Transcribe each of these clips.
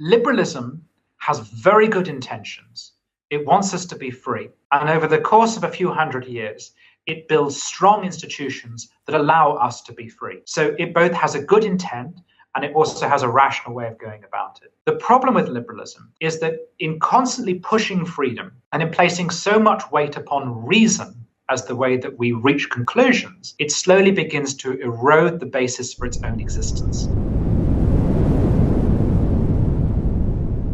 Liberalism has very good intentions. It wants us to be free. And over the course of a few hundred years, it builds strong institutions that allow us to be free. So it both has a good intent and it also has a rational way of going about it. The problem with liberalism is that in constantly pushing freedom and in placing so much weight upon reason as the way that we reach conclusions, it slowly begins to erode the basis for its own existence.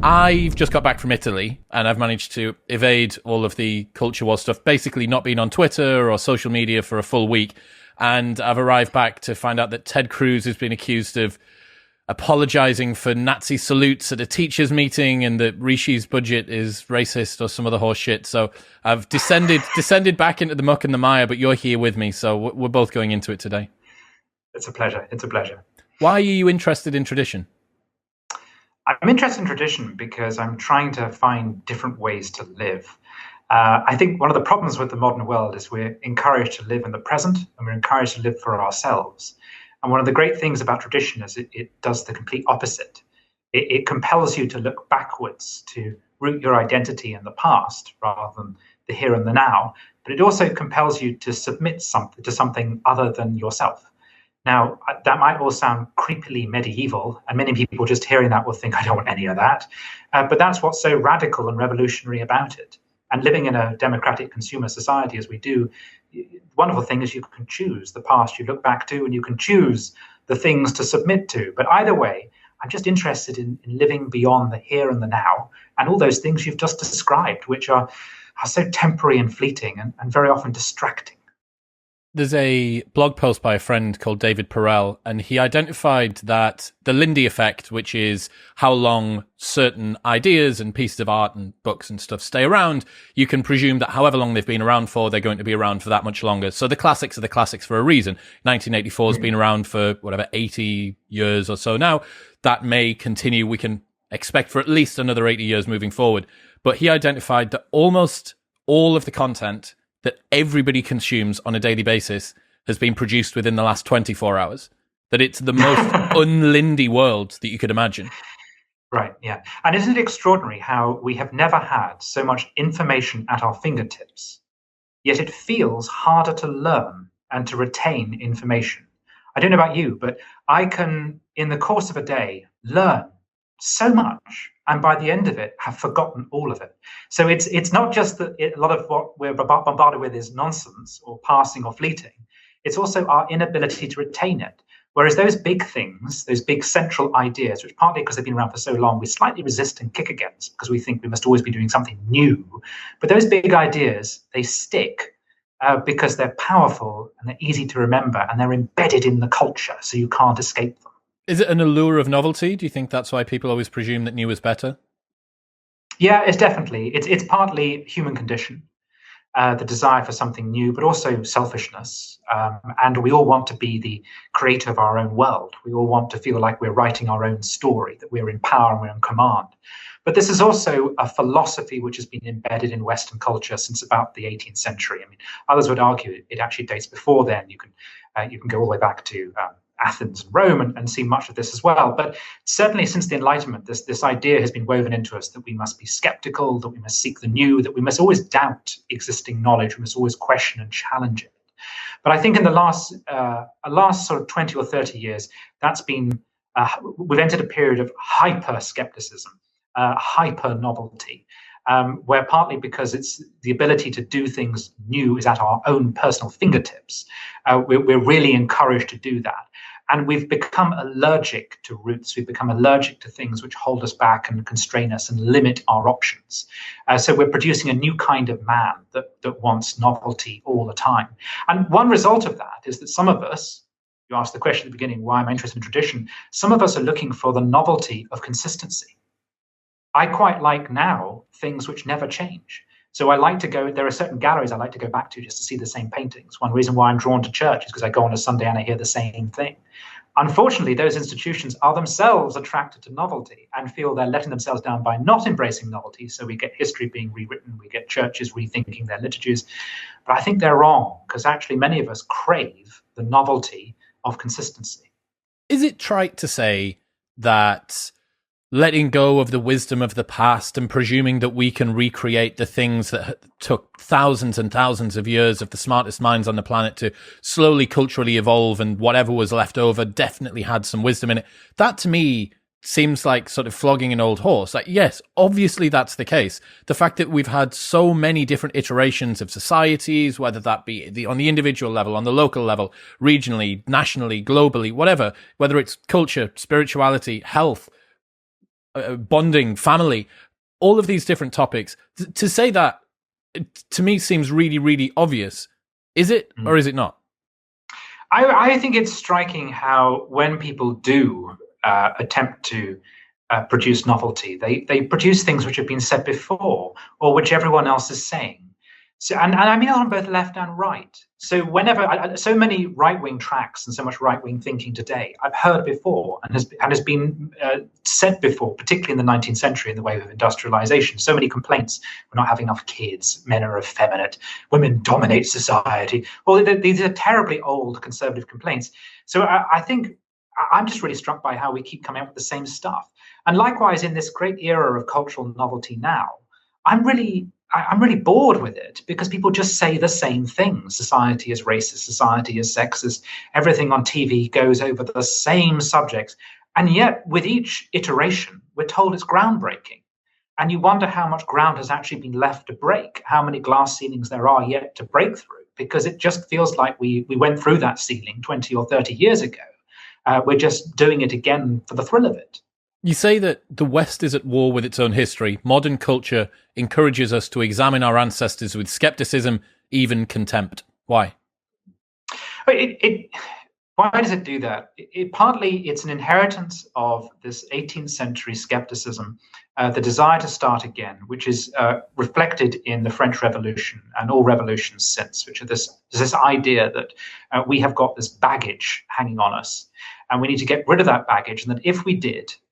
I've just got back from Italy and I've managed to evade all of the culture war stuff, basically not being on Twitter or social media for a full week. And I've arrived back to find out that Ted Cruz has been accused of apologizing for Nazi salutes at a teachers' meeting and that Rishi's budget is racist or some other horse shit. So I've descended back into the muck and the mire, but you're here with me. So we're both going into it today. It's a pleasure. It's a pleasure. Why are you interested in tradition? I'm interested in tradition because I'm trying to find different ways to live. I think one of the problems with the modern world is we're encouraged to live in the present and we're encouraged to live for ourselves. And one of the great things about tradition is it does the complete opposite. It compels you to look backwards, to root your identity in the past rather than the here and the now. But it also compels you to submit to something other than yourself. Now, that might all sound creepily medieval, and many people just hearing that will think, I don't want any of that. But that's what's so radical and revolutionary about it. And living in a democratic consumer society as we do, the wonderful thing is you can choose the past you look back to, and you can choose the things to submit to. But either way, I'm just interested in living beyond the here and the now, and all those things you've just described, which are so temporary and fleeting and very often distracting. There's a blog post by a friend called David Perel, and he identified that the Lindy effect, which is how long certain ideas and pieces of art and books and stuff stay around, you can presume that however long they've been around for, they're going to be around for that much longer. So the classics are the classics for a reason. 1984 has been around for, 80 years or so now. That may continue. We can expect for at least another 80 years moving forward. But he identified that almost all of the content that everybody consumes on a daily basis has been produced within the last 24 hours. That it's the most un-Lindy world that you could imagine. Right, yeah. And isn't it extraordinary how we have never had so much information at our fingertips, yet it feels harder to learn and to retain information? I don't know about you, but I can, in the course of a day, learn so much, and by the end of it, have forgotten all of it. So it's not just that a lot of what we're bombarded with is nonsense or passing or fleeting. It's also our inability to retain it. Whereas those big things, those big central ideas, which partly because they've been around for so long, we slightly resist and kick against because we think we must always be doing something new. But those big ideas, they stick because they're powerful and they're easy to remember and they're embedded in the culture, so you can't escape them. Is it an allure of novelty? Do you think that's why people always presume that new is better? Yeah, it's definitely. It's partly human condition, the desire for something new, but also selfishness. And we all want to be the creator of our own world. We all want to feel like we're writing our own story, that we're in power and we're in command. But this is also a philosophy which has been embedded in Western culture since about the 18th century. I mean, others would argue it actually dates before then. You can go all the way back to Athens and Rome and see much of this as well. But certainly since the Enlightenment, this idea has been woven into us that we must be skeptical, that we must seek the new, that we must always doubt existing knowledge, we must always question and challenge it. But I think in the last sort of 20 or 30 years, that's been, we've entered a period of hyper-skepticism, hyper-novelty, where partly because it's the ability to do things new is at our own personal fingertips, we're really encouraged to do that. And we've become allergic to roots. We've become allergic to things which hold us back and constrain us and limit our options. So we're producing a new kind of man that wants novelty all the time. And one result of that is that some of us, you asked the question at the beginning, why am I interested in tradition? Some of us are looking for the novelty of consistency. I quite like now things which never change. So I like to go, there are certain galleries I like to go back to just to see the same paintings. One reason why I'm drawn to church is because I go on a Sunday and I hear the same thing. Unfortunately, those institutions are themselves attracted to novelty and feel they're letting themselves down by not embracing novelty. So we get history being rewritten, we get churches rethinking their liturgies. But I think they're wrong, because actually many of us crave the novelty of consistency. Is it trite to say that letting go of the wisdom of the past and presuming that we can recreate the things that took thousands and thousands of years of the smartest minds on the planet to slowly culturally evolve, and whatever was left over definitely had some wisdom in it. That to me seems like sort of flogging an old horse. Like, yes, obviously that's the case. The fact that we've had so many different iterations of societies, whether that be on the individual level, on the local level, regionally, nationally, globally, whatever, whether it's culture, spirituality, health, bonding, family, all of these different topics. To say that, to me, seems really, really obvious. Is it, or is it not? I think it's striking how when people do attempt to produce novelty, they produce things which have been said before or which everyone else is saying. So, and I mean on both left and right. So whenever so many right-wing tracks and so much right-wing thinking today, I've heard before and has been said before, particularly in the 19th century in the wave of industrialization. So many complaints: we're not having enough kids, men are effeminate, women dominate society. Well, these are terribly old conservative complaints. So I think I'm just really struck by how we keep coming up with the same stuff. And likewise, in this great era of cultural novelty now, I'm really bored with it because people just say the same things. Society is racist, society is sexist, everything on TV goes over the same subjects. And yet, with each iteration, we're told it's groundbreaking. And you wonder how much ground has actually been left to break, how many glass ceilings there are yet to break through, because it just feels like we went through that ceiling 20 or 30 years ago. We're just doing it again for the thrill of it. You say that the West is at war with its own history. Modern culture encourages us to examine our ancestors with skepticism, even contempt. Why? Why does it do that? Partly, it's an inheritance of this 18th century skepticism, the desire to start again, which is reflected in the French Revolution and all revolutions since, which are this idea that we have got this baggage hanging on us. And we need to get rid of that baggage. And that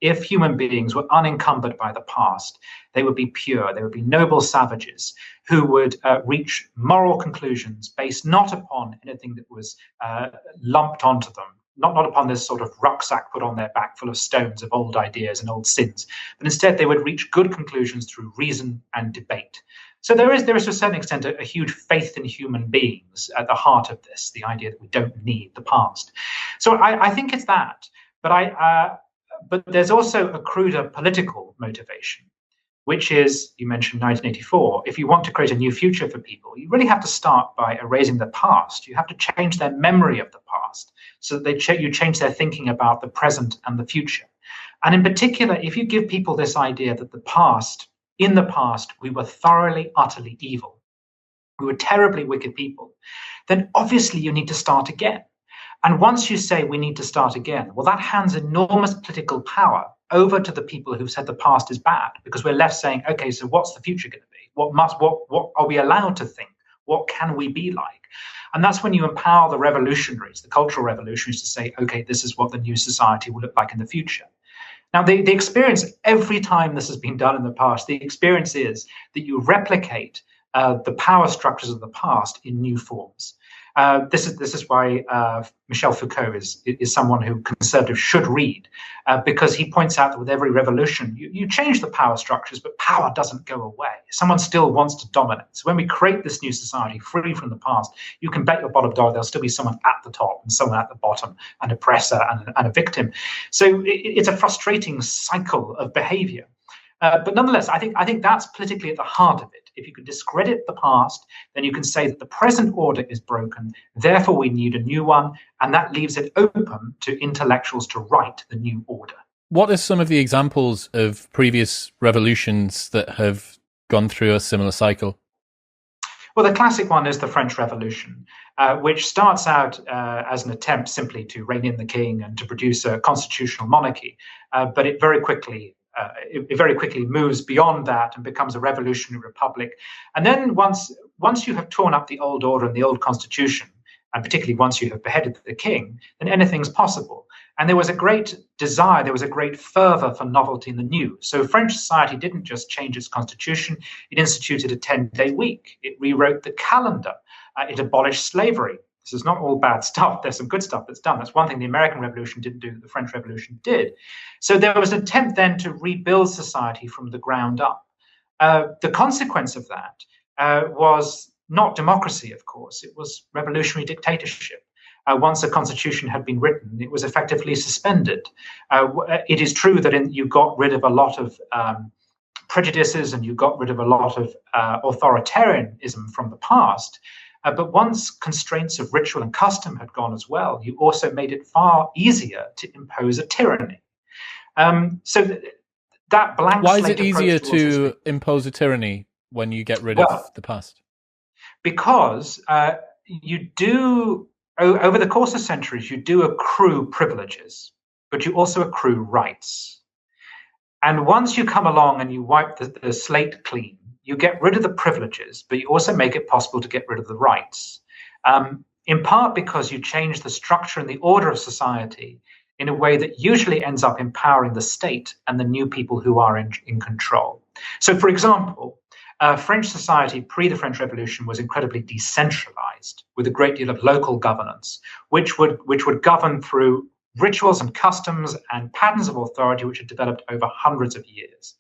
if human beings were unencumbered by the past, they would be pure, they would be noble savages who would reach moral conclusions based not upon anything that was lumped onto them, not upon this sort of rucksack put on their back full of stones of old ideas and old sins, but instead they would reach good conclusions through reason and debate. So there is to a certain extent a huge faith in human beings at the heart of this, the idea that we don't need the past. So I think it's that, but there's also a cruder political motivation, which is, you mentioned 1984, if you want to create a new future for people, you really have to start by erasing the past. You have to change their memory of the past so that you change their thinking about the present and the future. And in particular, if you give people this idea that in the past, we were thoroughly, utterly evil, we were terribly wicked people, then obviously you need to start again. And once you say we need to start again, well, that hands enormous political power over to the people who've said the past is bad, because we're left saying, okay, so what's the future going to be? What are we allowed to think? What can we be like? And that's when you empower the revolutionaries, the cultural revolutionaries, to say, okay, this is what the new society will look like in the future. Now, the experience, every time this has been done in the past, the experience is that you replicate the power structures of the past in new forms. This is why Michel Foucault is someone who conservatives should read, because he points out that with every revolution, you change the power structures, but power doesn't go away. Someone still wants to dominate. So when we create this new society free from the past, you can bet your bottom dollar there'll still be someone at the top and someone at the bottom, an oppressor and a victim. So it's a frustrating cycle of behavior. But nonetheless, I think that's politically at the heart of it. If you can discredit the past, then you can say that the present order is broken, therefore we need a new one, and that leaves it open to intellectuals to write the new order. What are some of the examples of previous revolutions that have gone through a similar cycle? Well, the classic one is the French Revolution, which starts out as an attempt simply to rein in the king and to produce a constitutional monarchy, but it very quickly moves beyond that and becomes a revolutionary republic. And then once you have torn up the old order and the old constitution, and particularly once you have beheaded the king, then anything's possible. And there was a great desire, there was a great fervor for novelty in the new. So French society didn't just change its constitution, it instituted a 10-day week. It rewrote the calendar. It abolished slavery. This is not all bad stuff. There's some good stuff that's done. That's one thing the American Revolution didn't do that the French Revolution did. So there was an attempt then to rebuild society from the ground up. The consequence of that was not democracy, of course. It was revolutionary dictatorship. Once a constitution had been written, it was effectively suspended. It is true that you got rid of a lot of prejudices and you got rid of a lot of authoritarianism from the past. But once constraints of ritual and custom had gone as well, you also made it far easier to impose a tyranny. So that blank Why slate is it easier approach to to impose a tyranny when you get rid of the past? Because you do, over the course of centuries, you do accrue privileges, but you also accrue rights. And once you come along and you wipe the slate clean, you get rid of the privileges, but you also make it possible to get rid of the rights. In part because you change the structure and the order of society in a way that usually ends up empowering the state and the new people who are in control. So, for example, French society pre the French Revolution was incredibly decentralized, with a great deal of local governance, which would govern through rituals and customs and patterns of authority which had developed over hundreds of years.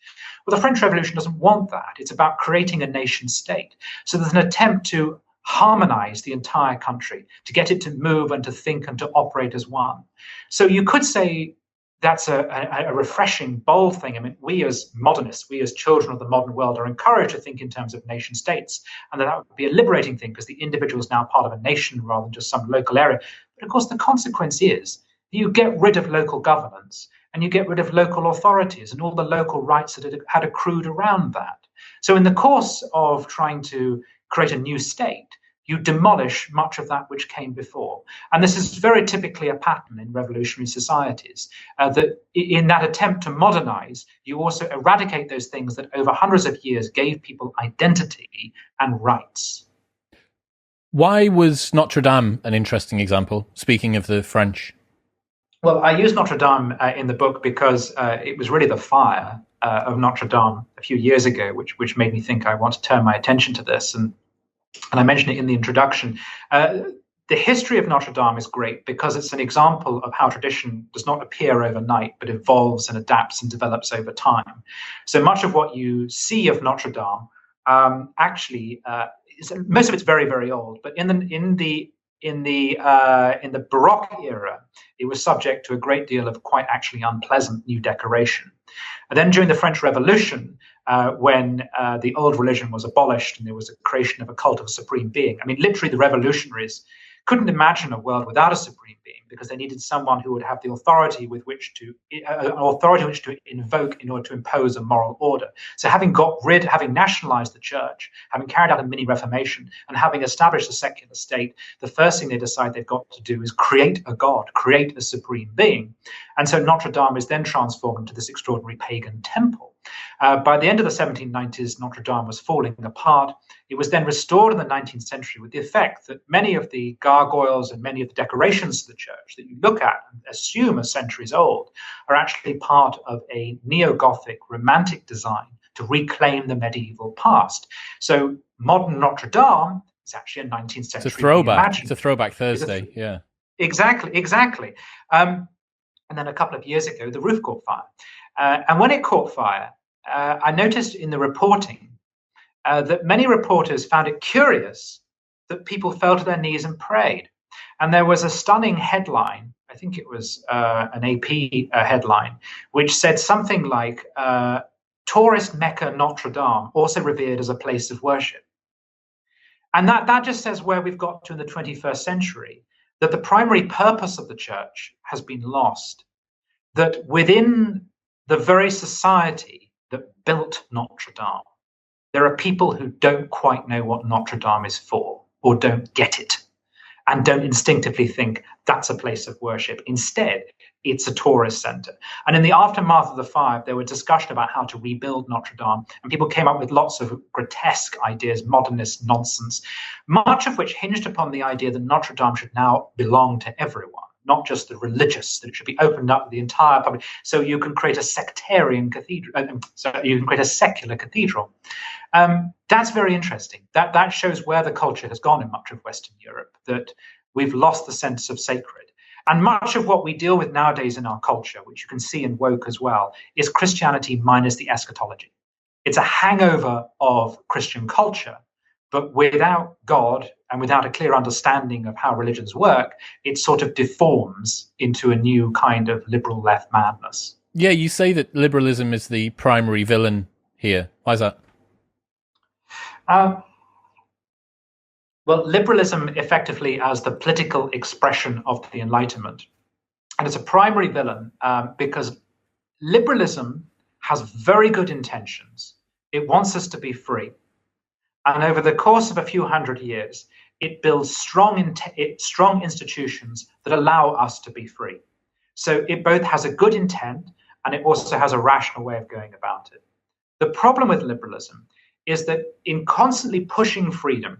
Well, the French Revolution doesn't want that. It's about creating a nation state. So there's an attempt to harmonize the entire country, to get it to move and to think and to operate as one. So you could say that's a refreshing, bold thing. I mean, we as modernists, we as children of the modern world are encouraged to think in terms of nation states, and that would be a liberating thing because the individual is now part of a nation rather than just some local area. But of course, the consequence is you get rid of local governance and you get rid of local authorities and all the local rights that had accrued around that. So in the course of trying to create a new state, you demolish much of that which came before. And this is very typically a pattern in revolutionary societies, that in that attempt to modernize, you also eradicate those things that over hundreds of years gave people identity and rights. Why was Notre Dame an interesting example, speaking of the French? Well, I use Notre Dame in the book because it was really the fire of Notre Dame a few years ago, which made me think I want to turn my attention to this. And I mentioned it in the introduction. The history of Notre Dame is great because it's an example of how tradition does not appear overnight, but evolves and adapts and develops over time. So much of what you see of Notre Dame actually, most of it's very, very old. But in the Baroque era, it was subject to a great deal of quite actually unpleasant new decoration. And then during the French Revolution, when the old religion was abolished and there was a creation of a cult of a supreme being, I mean, literally the revolutionaries couldn't imagine a world without a supreme being because they needed someone who would have the authority with which to invoke in order to impose a moral order. So having nationalized the church, having carried out a mini reformation, and having established a secular state, the first thing they decide they've got to do is create a god, create a supreme being. And so Notre Dame is then transformed into this extraordinary pagan temple. By the end of the 1790s, Notre Dame was falling apart. It was then restored in the 19th century with the effect that many of the gargoyles and many of the decorations of the church that you look at and assume are centuries old are actually part of a neo-Gothic romantic design to reclaim the medieval past. So modern Notre Dame is actually a 19th century It's a throwback. It's a throwback Thursday, yeah. Exactly. And then a couple of years ago, the roof caught fire. And when it caught fire, I noticed in the reporting that many reporters found it curious that people fell to their knees and prayed. And there was a stunning headline, I think it was an AP headline, which said something like, tourist Mecca Notre Dame, also revered as a place of worship. And that just says where we've got to in the 21st century, that the primary purpose of the church has been lost, that within the very society that built Notre Dame, there are people who don't quite know what Notre Dame is for, or don't get it, and don't instinctively think that's a place of worship. Instead, it's a tourist center. And in the aftermath of the fire, there was discussion about how to rebuild Notre Dame, and people came up with lots of grotesque ideas, modernist nonsense, much of which hinged upon the idea that Notre Dame should now belong to everyone, not just the religious, that it should be opened up to the entire public. So you can create a sectarian cathedral, so you can create a secular cathedral. That's very interesting. That shows where the culture has gone in much of Western Europe, that we've lost the sense of sacred. And much of what we deal with nowadays in our culture, which you can see in woke as well, is Christianity minus the eschatology. It's a hangover of Christian culture, but without God and without a clear understanding of how religions work, it sort of deforms into a new kind of liberal left madness. Yeah, you say that liberalism is the primary villain here. Why is that? Well, liberalism effectively as the political expression of the Enlightenment. And it's a primary villain because liberalism has very good intentions. It wants us to be free. And over the course of a few hundred years, it builds strong institutions that allow us to be free. So it both has a good intent and it also has a rational way of going about it. The problem with liberalism is that in constantly pushing freedom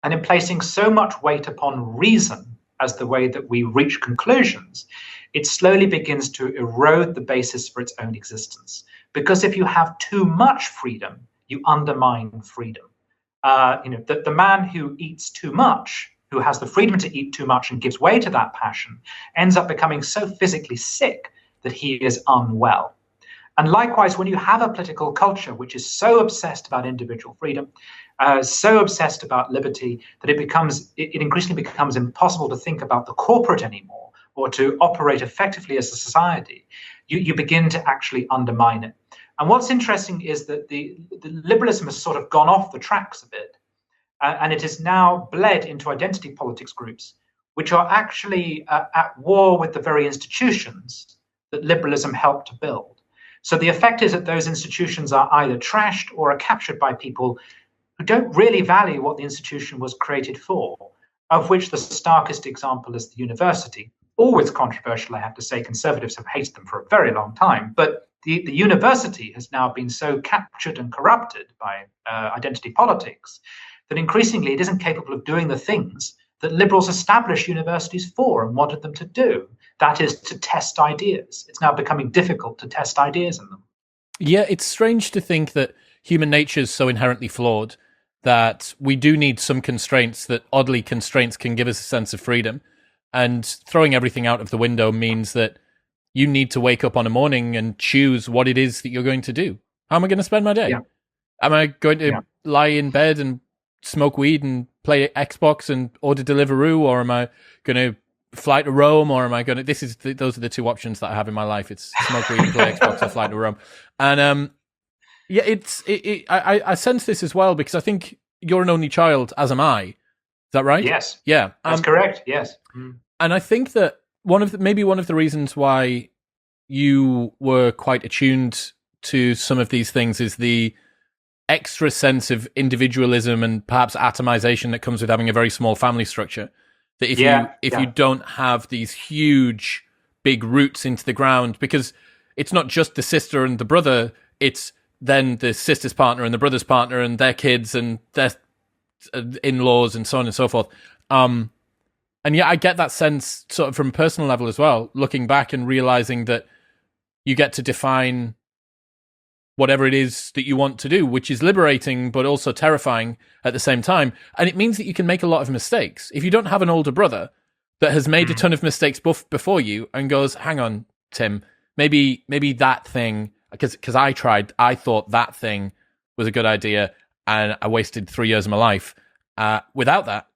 and in placing so much weight upon reason as the way that we reach conclusions, it slowly begins to erode the basis for its own existence. Because if you have too much freedom, you undermine freedom. The man who eats too much, who has the freedom to eat too much and gives way to that passion, ends up becoming so physically sick that he is unwell. And likewise, when you have a political culture which is so obsessed about individual freedom, so obsessed about liberty, that it increasingly becomes impossible to think about the corporate anymore or to operate effectively as a society, you begin to actually undermine it. And what's interesting is that the liberalism has sort of gone off the tracks a bit, and it is now bled into identity politics groups, which are actually at war with the very institutions that liberalism helped to build. So the effect is that those institutions are either trashed or are captured by people who don't really value what the institution was created for, of which the starkest example is the university. Always controversial, I have to say. Conservatives have hated them for a very long time, but the university has now been so captured and corrupted by identity politics that increasingly it isn't capable of doing the things that liberals established universities for and wanted them to do. That is to test ideas. It's now becoming difficult to test ideas in them. Yeah, it's strange to think that human nature is so inherently flawed that we do need some constraints, that oddly constraints can give us a sense of freedom. And throwing everything out of the window means that you need to wake up on a morning and choose what it is that you're going to do. How am I going to spend my day? Yeah. Am I going to lie in bed and smoke weed and play Xbox and order Deliveroo, or am I going to fly to Rome, or am I going to... those are the two options that I have in my life. It's smoke weed and play Xbox or fly to Rome. And I sense this as well because I think you're an only child, as am I. Is that right? Yes. Yeah. That's correct. Yes. And I think that one of the reasons why you were quite attuned to some of these things is the extra sense of individualism and perhaps atomization that comes with having a very small family structure. That if you don't have these huge, big roots into the ground, because it's not just the sister and the brother, it's then the sister's partner and the brother's partner and their kids and their in-laws and so on and so forth. And yeah, I get that sense sort of from a personal level as well, looking back and realizing that you get to define whatever it is that you want to do, which is liberating, but also terrifying at the same time. And it means that you can make a lot of mistakes. If you don't have an older brother that has made a ton of mistakes before you and goes, hang on, Tim, maybe that thing, because I thought that thing was a good idea and I wasted 3 years of my life. Without that,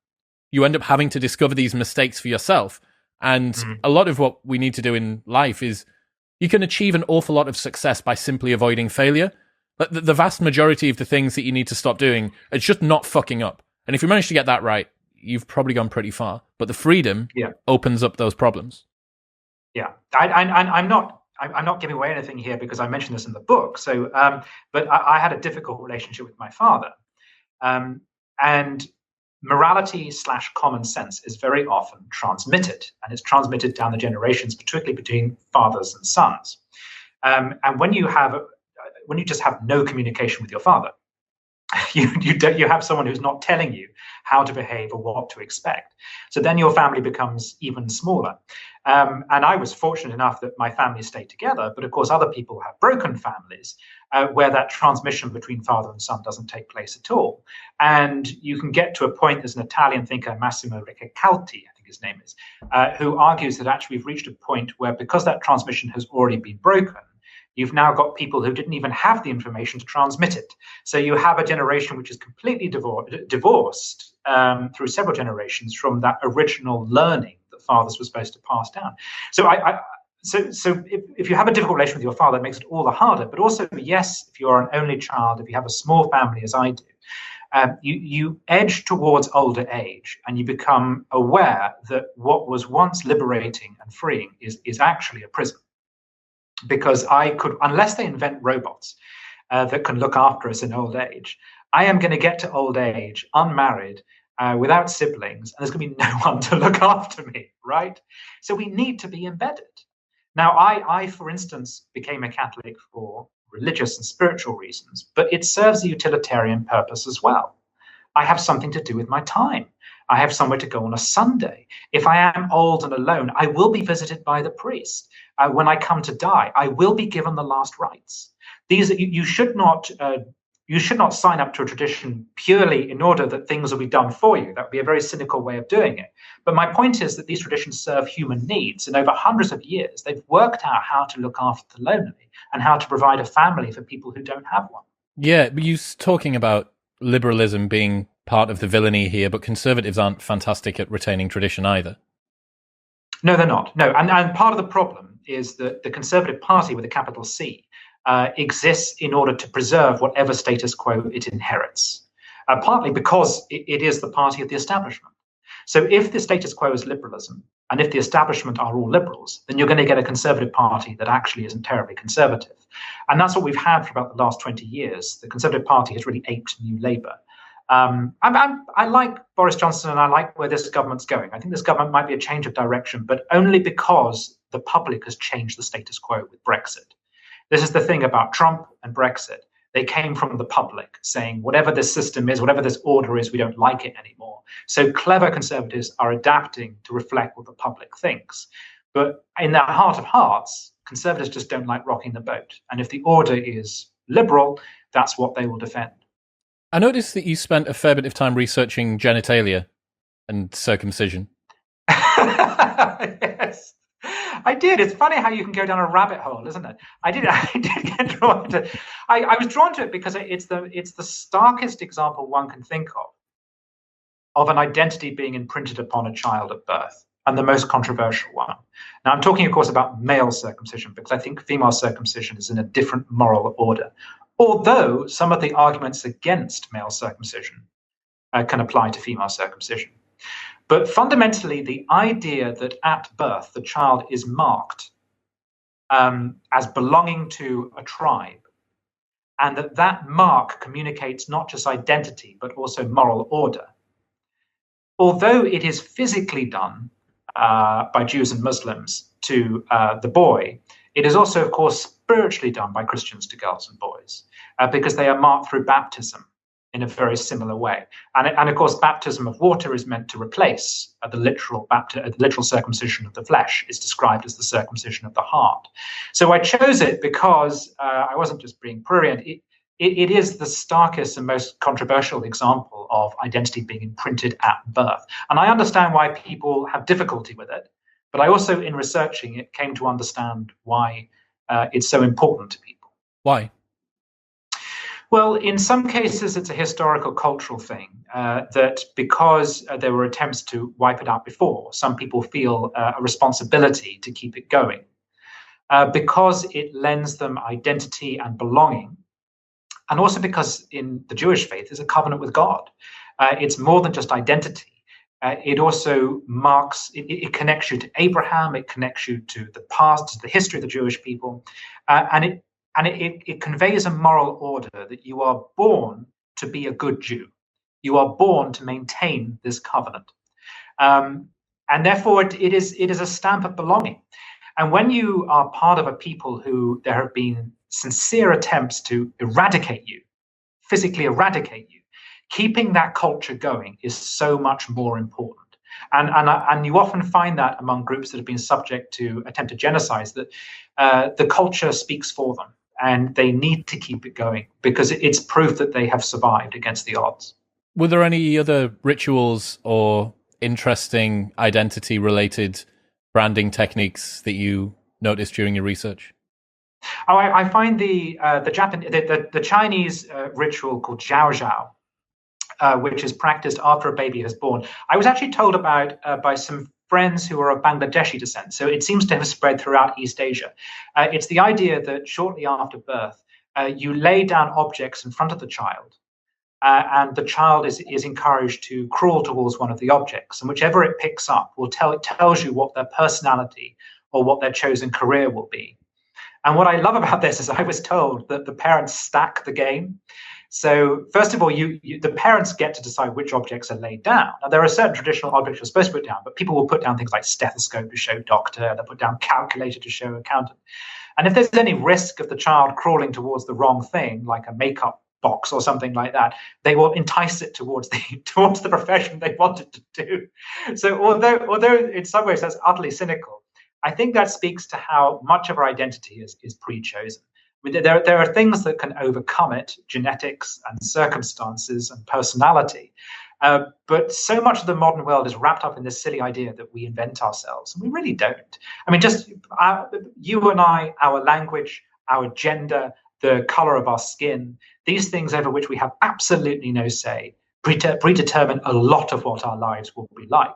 you end up having to discover these mistakes for yourself. And a lot of what we need to do in life is you can achieve an awful lot of success by simply avoiding failure. But the vast majority of the things that you need to stop doing is just not fucking up. And if you manage to get that right, you've probably gone pretty far. But the freedom opens up those problems. Yeah, I'm not giving away anything here because I mentioned this in the book. So, but I had a difficult relationship with my father, and morality / common sense is very often transmitted, and it's transmitted down the generations, particularly between fathers and sons. And when you just have no communication with your father, you have someone who's not telling you how to behave or what to expect. So then your family becomes even smaller. And I was fortunate enough that my family stayed together, but of course other people have broken families where that transmission between father and son doesn't take place at all. And you can get to a point, there's an Italian thinker, Massimo Recalcati, I think his name is, who argues that actually we've reached a point where, because that transmission has already been broken, you've now got people who didn't even have the information to transmit it. So you have a generation which is completely divorced through several generations from that original learning that fathers were supposed to pass down. So So if you have a difficult relation with your father, it makes it all the harder. But also, yes, if you're an only child, if you have a small family, as I do, you edge towards older age, and you become aware that what was once liberating and freeing is actually a prison. Because unless they invent robots that can look after us in old age, I am going to get to old age unmarried, without siblings, and there's going to be no one to look after me, right? So we need to be embedded. Now, I, for instance, became a Catholic for religious and spiritual reasons, but it serves a utilitarian purpose as well. I have something to do with my time. I have somewhere to go on a Sunday. If I am old and alone, I will be visited by the priest. When I come to die, I will be given the last rites. You should not sign up to a tradition purely in order that things will be done for you. That would be a very cynical way of doing it. But my point is that these traditions serve human needs, and over hundreds of years, they've worked out how to look after the lonely and how to provide a family for people who don't have one. Yeah, but you're talking about liberalism being part of the villainy here, but conservatives aren't fantastic at retaining tradition either. No, they're not. No, and part of the problem is that the Conservative Party with a capital C exists in order to preserve whatever status quo it inherits, partly because it is the party of the establishment. So if the status quo is liberalism, and if the establishment are all liberals, then you're going to get a Conservative Party that actually isn't terribly conservative. And that's what we've had for about the last 20 years. The Conservative Party has really aped New Labour. I like Boris Johnson, and I like where this government's going. I think this government might be a change of direction, but only because the public has changed the status quo with Brexit. This is the thing about Trump and Brexit. They came from the public saying, whatever this system is, whatever this order is, we don't like it anymore. So clever conservatives are adapting to reflect what the public thinks. But in their heart of hearts, conservatives just don't like rocking the boat. And if the order is liberal, that's what they will defend. I noticed that you spent a fair bit of time researching genitalia and circumcision. Yes. I did. It's funny how you can go down a rabbit hole, isn't it? I did get drawn to. I was drawn to it because it's the starkest example one can think of an identity being imprinted upon a child at birth, and the most controversial one. Now, I'm talking, of course, about male circumcision, because I think female circumcision is in a different moral order. Although some of the arguments against male circumcision can apply to female circumcision. But fundamentally, the idea that at birth the child is marked as belonging to a tribe, and that mark communicates not just identity, but also moral order. Although it is physically done by Jews and Muslims to the boy, it is also, of course, spiritually done by Christians to girls and boys, because they are marked through baptism in a very similar way. And of course, baptism of water is meant to replace the literal circumcision of the flesh. Is described as the circumcision of the heart. So I chose it because I wasn't just being prurient. It is the starkest and most controversial example of identity being imprinted at birth. And I understand why people have difficulty with it, but I also, in researching it, came to understand why it's so important to people. Why? Well, in some cases, it's a historical, cultural thing that because there were attempts to wipe it out before, some people feel a responsibility to keep it going. Because it lends them identity and belonging, and also because in the Jewish faith is a covenant with God. It's more than just identity. It also marks, it connects you to Abraham, it connects you to the past, to the history of the Jewish people, and it conveys a moral order that you are born to be a good Jew. You are born to maintain this covenant. And therefore, it is a stamp of belonging. And when you are part of a people who there have been sincere attempts to eradicate you, physically eradicate you, keeping that culture going is so much more important. And you often find that among groups that have been subject to attempted genocides, that the culture speaks for them. And they need to keep it going because it's proof that they have survived against the odds. Were there any other rituals or interesting identity-related branding techniques that you noticed during your research? Oh, I find the Chinese ritual called Zhao Zhao, which is practiced after a baby has born. I was actually told about by some friends who are of Bangladeshi descent, so it seems to have spread throughout East Asia. It's the idea that shortly after birth, you lay down objects in front of the child, and the child is encouraged to crawl towards one of the objects, and whichever it picks up tells you what their personality or what their chosen career will be. And what I love about this is I was told that the parents stack the game. So first of all, the parents get to decide which objects are laid down. Now, there are certain traditional objects you're supposed to put down, but people will put down things like stethoscope to show doctor, they'll put down calculator to show accountant. And if there's any risk of the child crawling towards the wrong thing, like a makeup box or something like that, they will entice it towards the profession they want it to do. So although in some ways that's utterly cynical, I think that speaks to how much of our identity is pre-chosen. There are things that can overcome it, genetics and circumstances and personality. But so much of the modern world is wrapped up in this silly idea that we invent ourselves, and we really don't. I mean, just you and I, our language, our gender, the color of our skin, these things over which we have absolutely no say, predetermine a lot of what our lives will be like.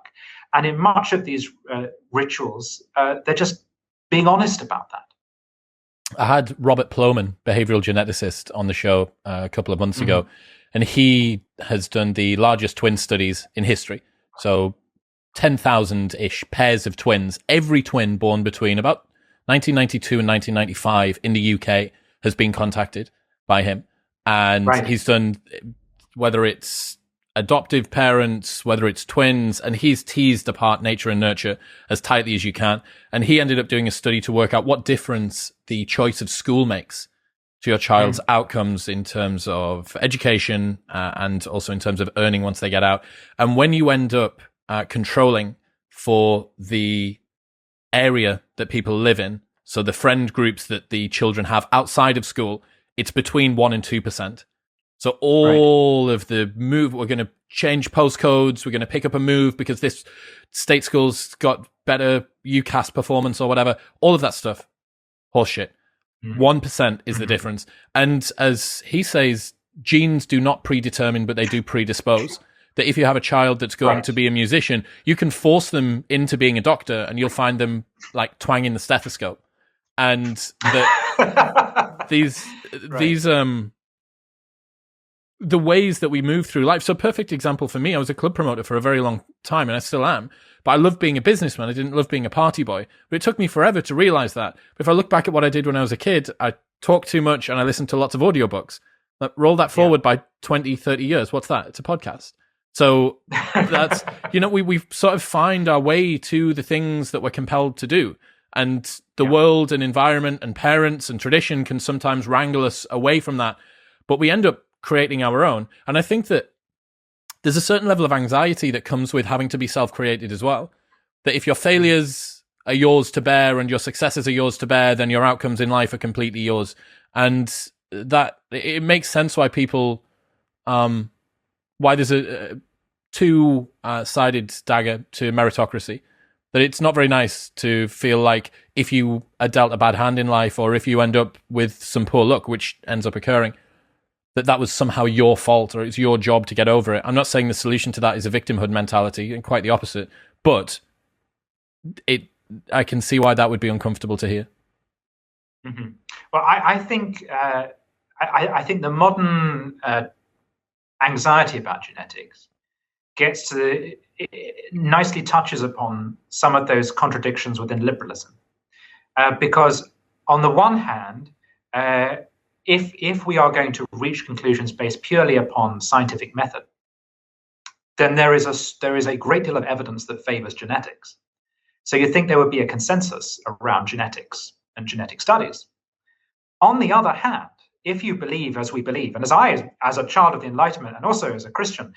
And in much of these rituals, they're just being honest about that. I had Robert Plomin, behavioral geneticist, on the show a couple of months ago, and he has done the largest twin studies in history. So 10,000-ish pairs of twins. Every twin born between about 1992 and 1995 in the UK has been contacted by him. And he's done, whether it's adoptive parents, whether it's twins, and he's teased apart nature and nurture as tightly as you can. And he ended up doing a study to work out what difference the choice of school makes to your child's outcomes in terms of education and also in terms of earning once they get out. And when you end up controlling for the area that people live in, so the friend groups that the children have outside of school, it's between 1% and 2%. So all of the move, we're going to change postcodes, we're going to pick up a move because this state school's got better UCAS performance or whatever, all of that stuff, horseshit. 1% is the difference. And as he says, genes do not predetermine, but they do predispose. That if you have a child that's going to be a musician, you can force them into being a doctor and you'll find them like twanging the stethoscope. And the ways that we move through life. So perfect example for me, I was a club promoter for a very long time and I still am, but I loved being a businessman. I didn't love being a party boy, but it took me forever to realize that. But if I look back at what I did when I was a kid, I talked too much and I listened to lots of audiobooks. Roll that forward by 20, 30 years. What's that? It's a podcast. So that's, we sort of find our way to the things that we're compelled to do. And the world and environment and parents and tradition can sometimes wrangle us away from that, but we end up creating our own. And I think that there's a certain level of anxiety that comes with having to be self-created as well. That if your failures are yours to bear and your successes are yours to bear, then your outcomes in life are completely yours. And that it makes sense why people, why there's a two-sided dagger to meritocracy. That it's not very nice to feel like if you are dealt a bad hand in life or if you end up with some poor luck, which ends up occurring, that was somehow your fault or it's your job to get over it. I'm not saying the solution to that is a victimhood mentality, and quite the opposite, but I can see why that would be uncomfortable to hear. Mm-hmm. Well, I think the modern anxiety about genetics nicely touches upon some of those contradictions within liberalism, because on the one hand, if we are going to reach conclusions based purely upon scientific method, then there is a great deal of evidence that favors genetics. So you think there would be a consensus around genetics and genetic studies. On the other hand, if you believe as we believe, and as I, as a child of the Enlightenment and also as a Christian,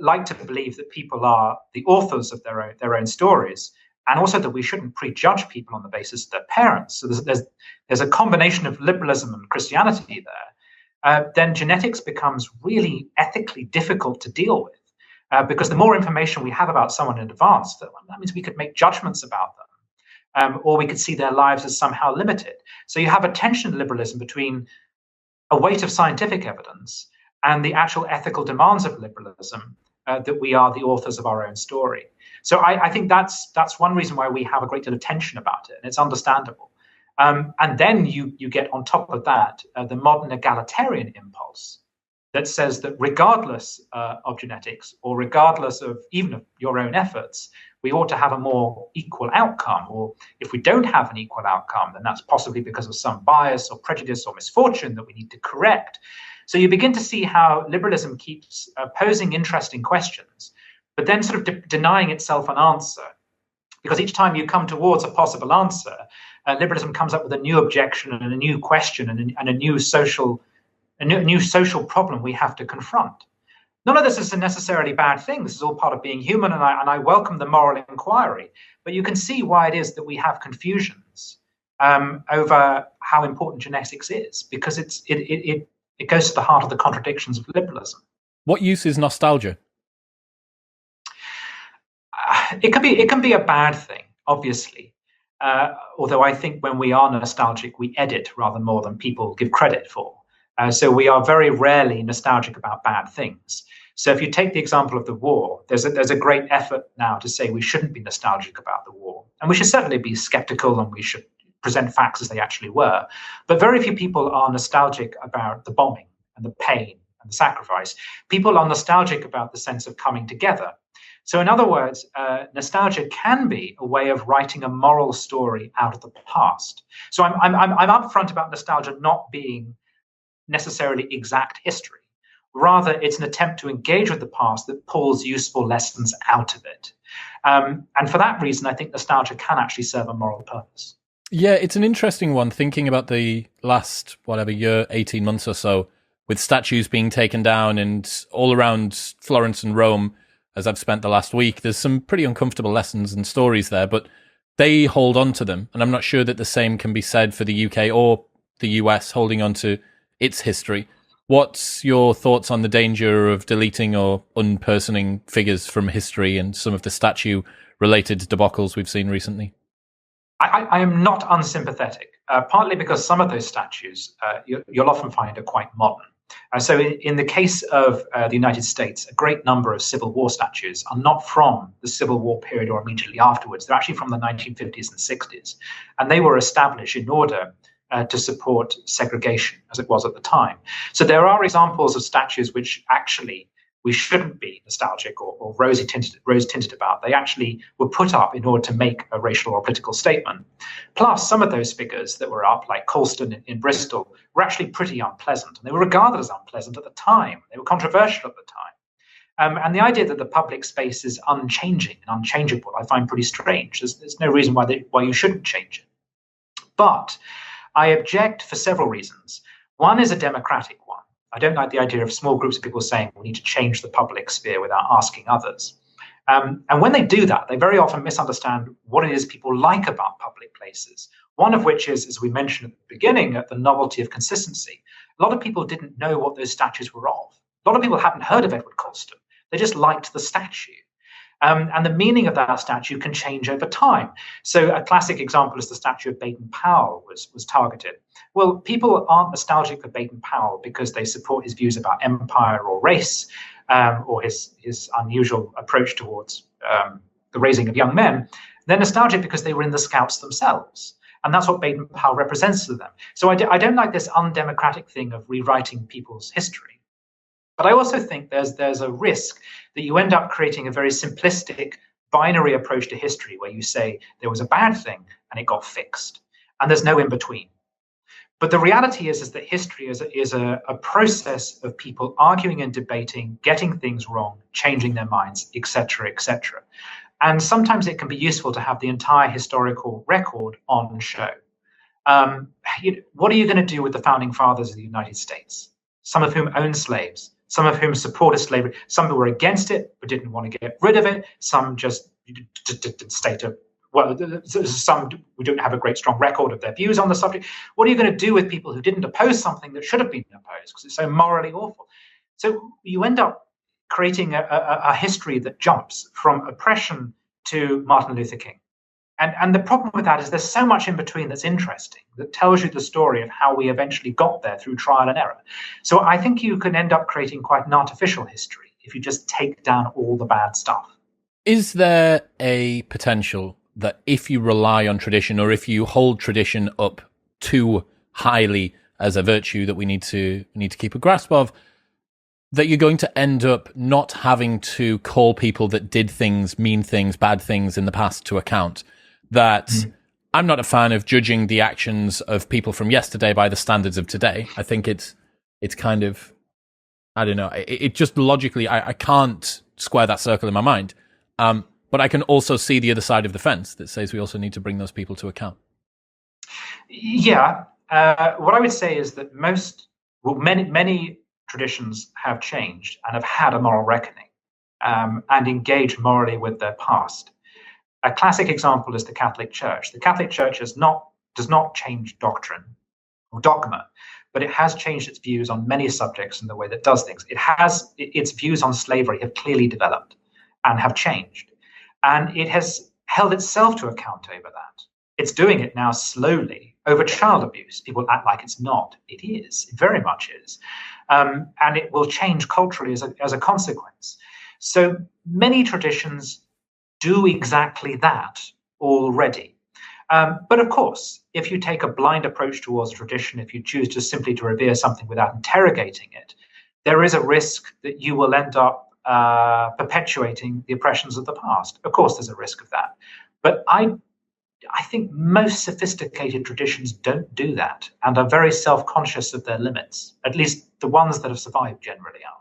like to believe that people are the authors of their own stories, and also that we shouldn't prejudge people on the basis of their parents. So there's a combination of liberalism and Christianity there. Then genetics becomes really ethically difficult to deal with, because the more information we have about someone in advance, that means we could make judgments about them, or we could see their lives as somehow limited. So you have a tension in liberalism between a weight of scientific evidence and the actual ethical demands of liberalism, that we are the authors of our own story. So I think that's one reason why we have a great deal of tension about it, and it's understandable. And then you get on top of that the modern egalitarian impulse that says that regardless of genetics, or regardless of even of your own efforts, we ought to have a more equal outcome. Or if we don't have an equal outcome, then that's possibly because of some bias or prejudice or misfortune that we need to correct. So you begin to see how liberalism keeps posing interesting questions, but then sort of denying itself an answer. Because each time you come towards a possible answer, liberalism comes up with a new objection and a new question and a new social problem we have to confront. None of this is a necessarily bad thing. This is all part of being human, and I welcome the moral inquiry. But you can see why it is that we have confusions over how important genetics is, because it goes to the heart of the contradictions of liberalism. What use is nostalgia? It can be a bad thing, obviously. Although I think when we are nostalgic, we edit rather more than people give credit for. So we are very rarely nostalgic about bad things. So if you take the example of the war, there's a great effort now to say we shouldn't be nostalgic about the war. And we should certainly be skeptical, and we should present facts as they actually were. But very few people are nostalgic about the bombing and the pain and the sacrifice. People are nostalgic about the sense of coming together. So in other words, nostalgia can be a way of writing a moral story out of the past. So I'm upfront about nostalgia not being necessarily exact history. Rather, it's an attempt to engage with the past that pulls useful lessons out of it. And for that reason, I think nostalgia can actually serve a moral purpose. Yeah, it's an interesting one, thinking about the last, year, 18 months or so, with statues being taken down, and all around Florence and Rome, as I've spent the last week, there's some pretty uncomfortable lessons and stories there, but they hold on to them. And I'm not sure that the same can be said for the UK or the US holding on to its history. What's your thoughts on the danger of deleting or unpersoning figures from history and some of the statue-related debacles we've seen recently? I am not unsympathetic, partly because some of those statues you'll often find are quite modern. So in the case of the United States, a great number of Civil War statues are not from the Civil War period or immediately afterwards. They're actually from the 1950s and 60s. And they were established in order to support segregation, as it was at the time. So there are examples of statues which actually we shouldn't be nostalgic or rose-tinted about. They actually were put up in order to make a racial or political statement. Plus, some of those figures that were up, like Colston in Bristol, were actually pretty unpleasant. And they were regarded as unpleasant at the time. They were controversial at the time. And the idea that the public space is unchanging and unchangeable, I find pretty strange. There's no reason why you shouldn't change it. But I object for several reasons. One is a democratic one. I don't like the idea of small groups of people saying we need to change the public sphere without asking others. And when they do that, they very often misunderstand what it is people like about public places. One of which is, as we mentioned at the beginning, the novelty of consistency. A lot of people didn't know what those statues were of. A lot of people hadn't heard of Edward Colston. They just liked the statue. And the meaning of that statue can change over time. So a classic example is the statue of Baden-Powell was targeted. Well, people aren't nostalgic for Baden-Powell because they support his views about empire or race, or his unusual approach towards the raising of young men. They're nostalgic because they were in the Scouts themselves. And that's what Baden-Powell represents to them. So I don't like this undemocratic thing of rewriting people's history. But I also think there's a risk that you end up creating a very simplistic binary approach to history where you say there was a bad thing and it got fixed, and there's no in between. But the reality is that history is a process of people arguing and debating, getting things wrong, changing their minds, etc., etc. And sometimes it can be useful to have the entire historical record on show. What are you going to do with the founding fathers of the United States? Some of whom owned slaves, some of whom supported slavery, some who were against it but didn't want to get rid of it, some just didn't state a, well, some we don't have a great strong record of their views on the subject. What are you going to do with people who didn't oppose something that should have been opposed because it's so morally awful? So you end up creating a history that jumps from oppression to Martin Luther King. And the problem with that is there's so much in between that's interesting, that tells you the story of how we eventually got there through trial and error. So I think you can end up creating quite an artificial history if you just take down all the bad stuff. Is there a potential that if you rely on tradition, or if you hold tradition up too highly as a virtue that we need to keep a grasp of, that you're going to end up not having to call people that did things, mean things, bad things in the past to account? That I'm not a fan of judging the actions of people from yesterday by the standards of today. I think it's kind of, I don't know, it just logically, I can't square that circle in my mind. But I can also see the other side of the fence that says we also need to bring those people to account. Yeah. What I would say is that many traditions have changed and have had a moral reckoning, and engage morally with their past. A classic example is the Catholic Church. The Catholic Church does not change doctrine or dogma, but it has changed its views on many subjects in the way that it does things. Its views on slavery have clearly developed and have changed, and it has held itself to account over that. It's doing it now slowly over child abuse. People act like it's not. It is. It very much is. And it will change culturally as a consequence. So many traditions do exactly that already. But of course, if you take a blind approach towards tradition, if you choose just simply to revere something without interrogating it, there is a risk that you will end up perpetuating the oppressions of the past. Of course, there's a risk of that. But I think most sophisticated traditions don't do that and are very self-conscious of their limits. At least the ones that have survived generally are.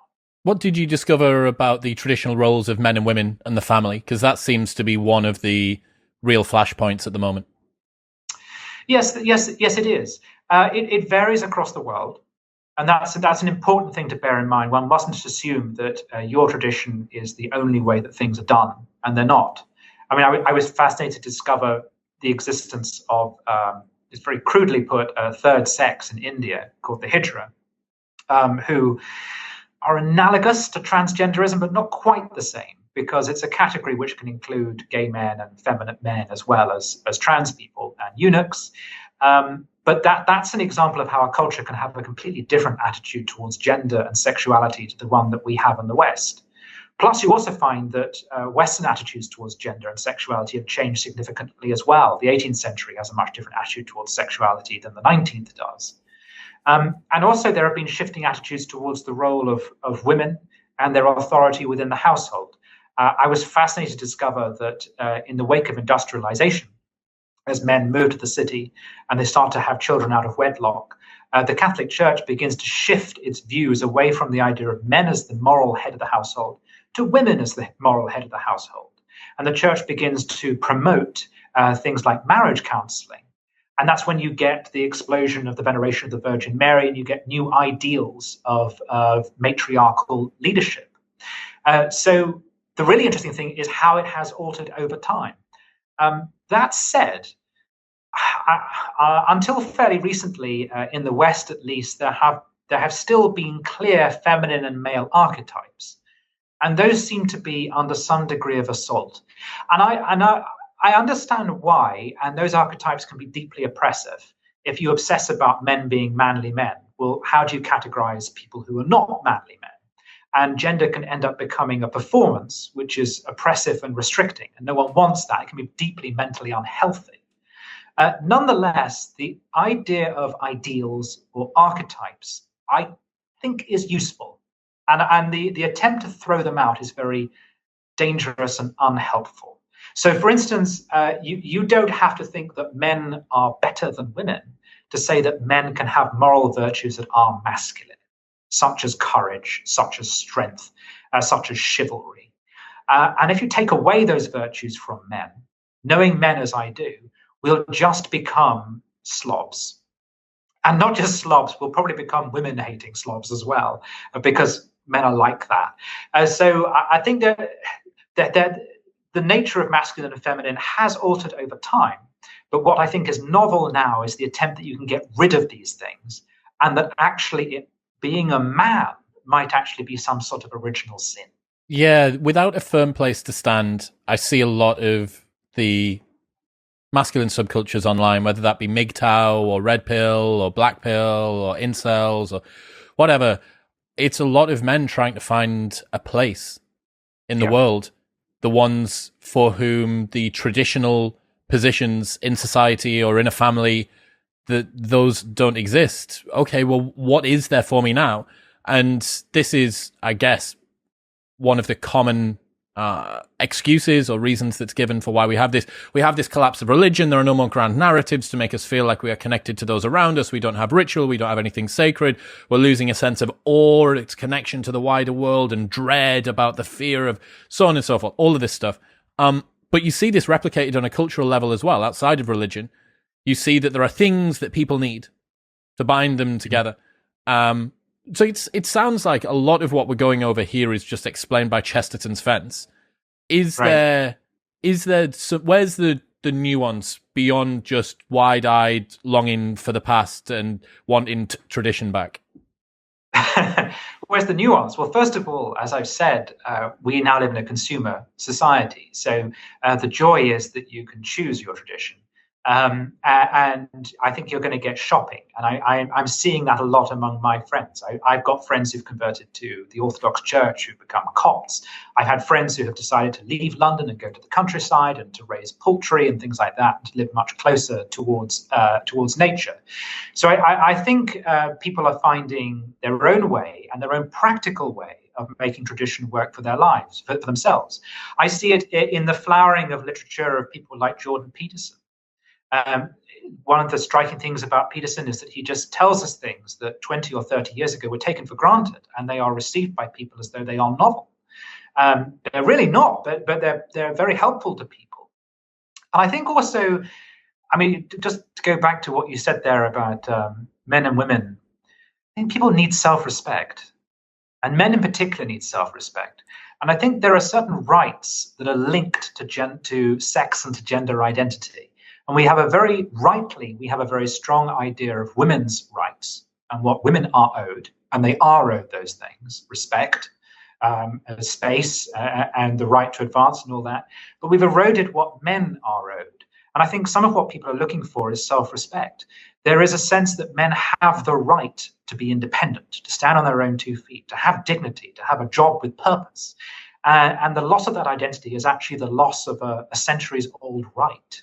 What did you discover about the traditional roles of men and women and the family? Because that seems to be one of the real flashpoints at the moment. Yes, it is. It varies across the world. And that's an important thing to bear in mind. One mustn't assume that your tradition is the only way that things are done, and they're not. I mean, I was fascinated to discover the existence of, it's very crudely put, a third sex in India called the Hijra, who are analogous to transgenderism, but not quite the same, because it's a category which can include gay men and feminine men as well as trans people and eunuchs. But that's an example of how a culture can have a completely different attitude towards gender and sexuality to the one that we have in the West. Plus, you also find that Western attitudes towards gender and sexuality have changed significantly as well. The 18th century has a much different attitude towards sexuality than the 19th does. And also there have been shifting attitudes towards the role of women and their authority within the household. I was fascinated to discover that in the wake of industrialization, as men move to the city and they start to have children out of wedlock, the Catholic Church begins to shift its views away from the idea of men as the moral head of the household to women as the moral head of the household. And the church begins to promote things like marriage counseling. And that's when you get the explosion of the veneration of the Virgin Mary, and you get new ideals of matriarchal leadership. So the really interesting thing is how it has altered over time. That said, until fairly recently, in the West at least, there have still been clear feminine and male archetypes, and those seem to be under some degree of assault. And I understand why, and those archetypes can be deeply oppressive. If you obsess about men being manly men, well, how do you categorize people who are not manly men? And gender can end up becoming a performance, which is oppressive and restricting, and no one wants that. It can be deeply mentally unhealthy. Nonetheless, the idea of ideals or archetypes, I think, is useful. And the attempt to throw them out is very dangerous and unhelpful. So, for instance, you don't have to think that men are better than women to say that men can have moral virtues that are masculine, such as courage, such as strength, such as chivalry. And if you take away those virtues from men, knowing men as I do, we'll just become slobs. And not just slobs, we'll probably become women-hating slobs as well, because men are like that. So I think that the nature of masculine and feminine has altered over time. But what I think is novel now is the attempt that you can get rid of these things, and that actually being a man might actually be some sort of original sin. Yeah, without a firm place to stand, I see a lot of the masculine subcultures online, whether that be MGTOW or Red Pill or Black Pill or incels or whatever. It's a lot of men trying to find a place in the world, the ones for whom the traditional positions in society or in a family, that those don't exist. Okay, well, what is there for me now? And this is, I guess, one of the common excuses or reasons that's given for why we have this. We have this collapse of religion. There are no more grand narratives to make us feel like we are connected to those around us. We don't have ritual. We don't have anything sacred. We're losing a sense of awe, its connection to the wider world, and dread about the fear of so on and so forth, all of this stuff. But you see this replicated on a cultural level as well, outside of religion. You see that there are things that people need to bind them together. So it sounds like a lot of what we're going over here is just explained by Chesterton's fence. Where's the nuance beyond just wide-eyed longing for the past and wanting tradition back? Where's the nuance? Well, first of all, as I've said, we now live in a consumer society. So the joy is that you can choose your tradition. And I think you're going to get shopping. And I'm seeing that a lot among my friends. I've got friends who've converted to the Orthodox Church, who've become Copts. I've had friends who have decided to leave London and go to the countryside and to raise poultry and things like that, and to live much closer towards nature. So I think people are finding their own way and their own practical way of making tradition work for their lives, for themselves. I see it in the flowering of literature of people like Jordan Peterson. One of the striking things about Peterson is that he just tells us things that 20 or 30 years ago were taken for granted, and they are received by people as though they are novel. They're really not, but they're very helpful to people. And I think also, I mean, just to go back to what you said there about men and women, I think people need self-respect, and men in particular need self-respect. And I think there are certain rights that are linked to sex and to gender identity. And we have a very strong idea of women's rights and what women are owed, and they are owed those things: respect, space, and the right to advance and all that. But we've eroded what men are owed. And I think some of what people are looking for is self-respect. There is a sense that men have the right to be independent, to stand on their own 2 feet, to have dignity, to have a job with purpose. And the loss of that identity is actually the loss of a centuries-old right.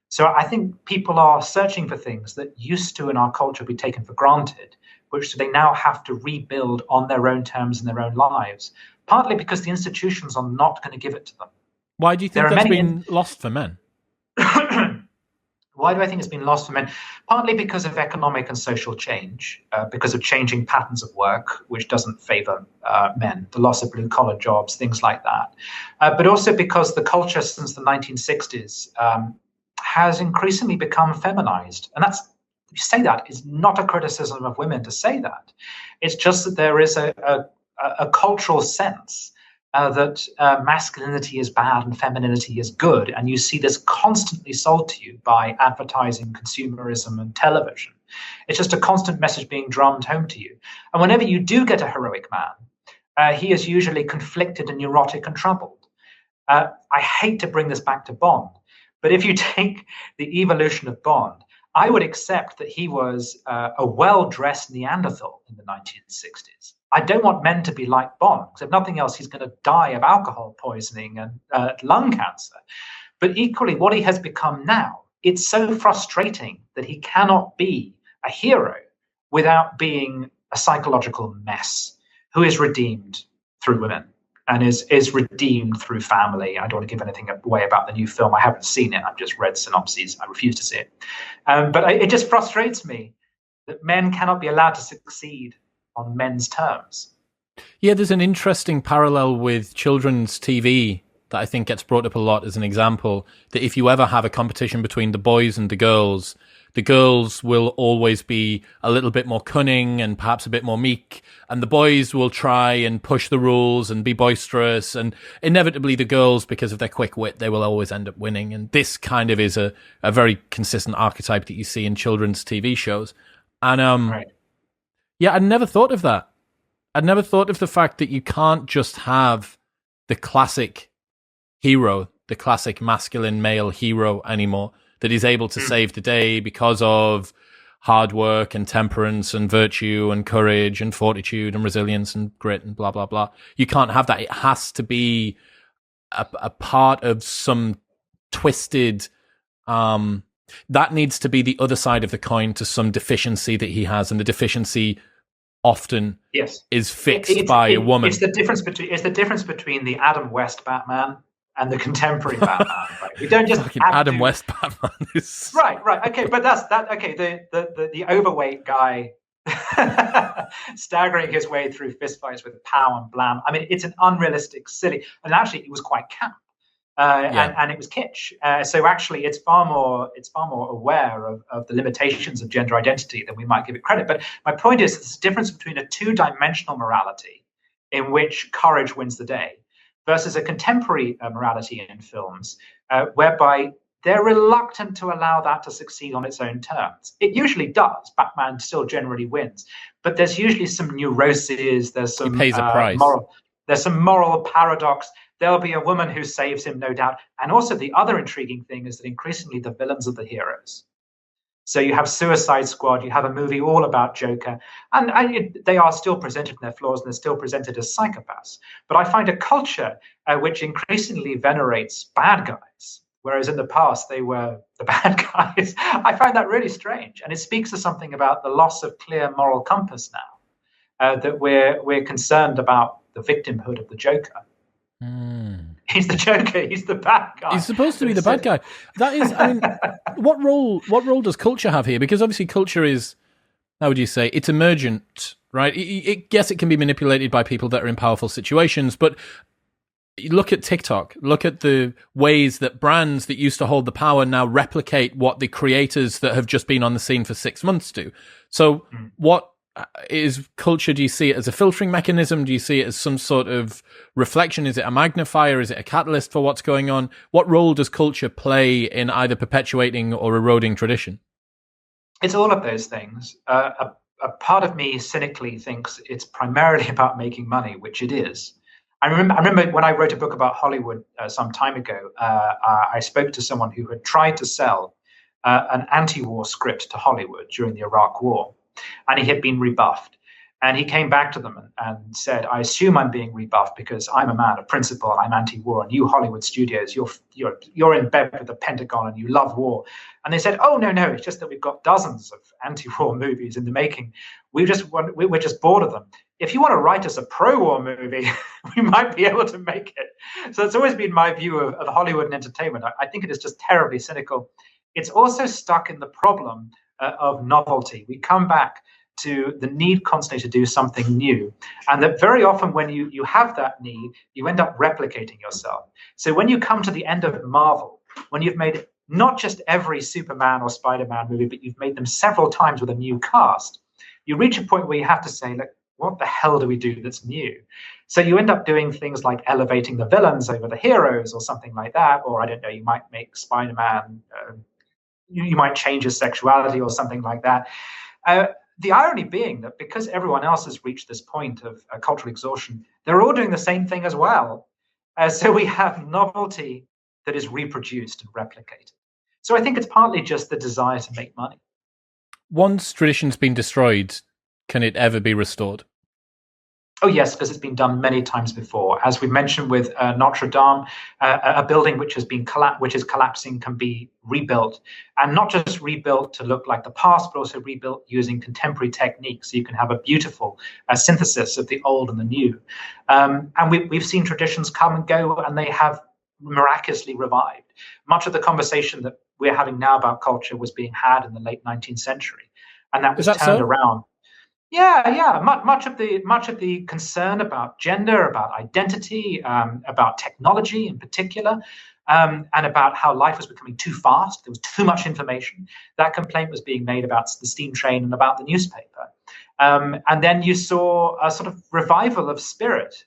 So I think people are searching for things that used to in our culture be taken for granted, which they now have to rebuild on their own terms in their own lives, partly because the institutions are not going to give it to them. Why do you think that's been lost for men? Why do I think it's been lost for men? Partly because of economic and social change, because of changing patterns of work, which doesn't favor men, the loss of blue-collar jobs, things like that. But also because the culture since the 1960s has increasingly become feminized. And that's, if you say that, is not a criticism of women to say that. It's just that there is a cultural sense that masculinity is bad and femininity is good. And you see this constantly sold to you by advertising, consumerism, and television. It's just a constant message being drummed home to you. And whenever you do get a heroic man, he is usually conflicted and neurotic and troubled. I hate to bring this back to Bond, but if you take the evolution of Bond, I would accept that he was a well-dressed Neanderthal in the 1960s. I don't want men to be like Bond, because if nothing else, he's going to die of alcohol poisoning and lung cancer. But equally, what he has become now, it's so frustrating that he cannot be a hero without being a psychological mess who is redeemed through women. And is redeemed through family. I don't want to give anything away about the new film. I haven't seen it. I've just read synopses. I refuse to see it. But it just frustrates me that men cannot be allowed to succeed on men's terms. Yeah, there's an interesting parallel with children's TV that I think gets brought up a lot as an example, that if you ever have a competition between the boys and the girls will always be a little bit more cunning and perhaps a bit more meek, and the boys will try and push the rules and be boisterous, and inevitably the girls, because of their quick wit, they will always end up winning. And this kind of is a very consistent archetype that you see in children's TV shows. And right. Yeah, I'd never thought of that. I'd never thought of the fact that you can't just have the classic hero, the classic masculine male hero anymore, that is able to save the day because of hard work and temperance and virtue and courage and fortitude and resilience and grit and blah, blah, blah. You can't have that. It has to be a part of some twisted, that needs to be the other side of the coin to some deficiency that he has, and the deficiency often is fixed by a woman. It's the difference between the Adam West Batman and the contemporary Batman. Right? We don't just Adam West Batman is right. Okay, but that's that. Okay, the overweight guy staggering his way through fistfights with pow and blam. I mean, it's an unrealistic, silly, and actually, it was quite camp. And it was kitsch. So actually, it's far more aware of the limitations of gender identity than we might give it credit. But my point is, there's a difference between a two-dimensional morality in which courage wins the day versus a contemporary morality in films whereby they're reluctant to allow that to succeed on its own terms. It usually does. Batman still generally wins, but there's usually some neuroses. There's some he pays a price. There's some moral paradox. There'll be a woman who saves him, no doubt. And also the other intriguing thing is that increasingly the villains are the heroes. So you have Suicide Squad, you have a movie all about Joker, and they are still presented in their flaws and they're still presented as psychopaths. But I find a culture which increasingly venerates bad guys, whereas in the past they were the bad guys. I find that really strange. And it speaks to something about the loss of clear moral compass now, that we're concerned about the victimhood of the Joker. He's the Joker. He's the bad guy. He's supposed to be the bad guy. That is, I mean, what role does culture have here? Because obviously culture is, how would you say, it's emergent, right? Yes, it can be manipulated by people that are in powerful situations, but look at TikTok. Look at the ways that brands that used to hold the power now replicate what the creators that have just been on the scene for 6 months do. So what is culture? Do you see it as a filtering mechanism? Do you see it as some sort of reflection? Is it a magnifier? Is it a catalyst for what's going on? What role does culture play in either perpetuating or eroding tradition? It's all of those things. A part of me cynically thinks it's primarily about making money, which it is. I remember when I wrote a book about Hollywood some time ago, I spoke to someone who had tried to sell an anti-war script to Hollywood during the Iraq War. And he had been rebuffed. And he came back to them and said, I assume I'm being rebuffed because I'm a man of principle and I'm anti-war. And you Hollywood studios, you're in bed with the Pentagon and you love war. And they said, oh, no, it's just that we've got dozens of anti-war movies in the making. We're just bored of them. If you want to write us a pro-war movie, we might be able to make it. So it's always been my view of Hollywood and entertainment. I think it is just terribly cynical. It's also stuck in the problem of novelty. We come back to the need constantly to do something new. And that very often when you have that need, you end up replicating yourself. So when you come to the end of Marvel, when you've made not just every Superman or Spider-Man movie, but you've made them several times with a new cast, you reach a point where you have to say, look, what the hell do we do that's new? So you end up doing things like elevating the villains over the heroes or something like that. Or I don't know, you might make Spider-Man you might change his sexuality or something like that. The irony being that because everyone else has reached this point of cultural exhaustion, they're all doing the same thing as well. So we have novelty that is reproduced and replicated. So I think it's partly just the desire to make money. Once tradition's been destroyed, can it ever be restored? Oh, yes, because it's been done many times before. As we mentioned with Notre Dam, a building which is collapsing can be rebuilt, and not just rebuilt to look like the past, but also rebuilt using contemporary techniques. So you can have a beautiful synthesis of the old and the new. And we've seen traditions come and go, and they have miraculously revived. Much of the conversation that we're having now about culture was being had in the late 19th century, and that was turned around. Yeah. Much of the concern about gender, about identity, about technology in particular, and about how life was becoming too fast. There was too much information. That complaint was being made about the steam train and about the newspaper. And then you saw a sort of revival of spirit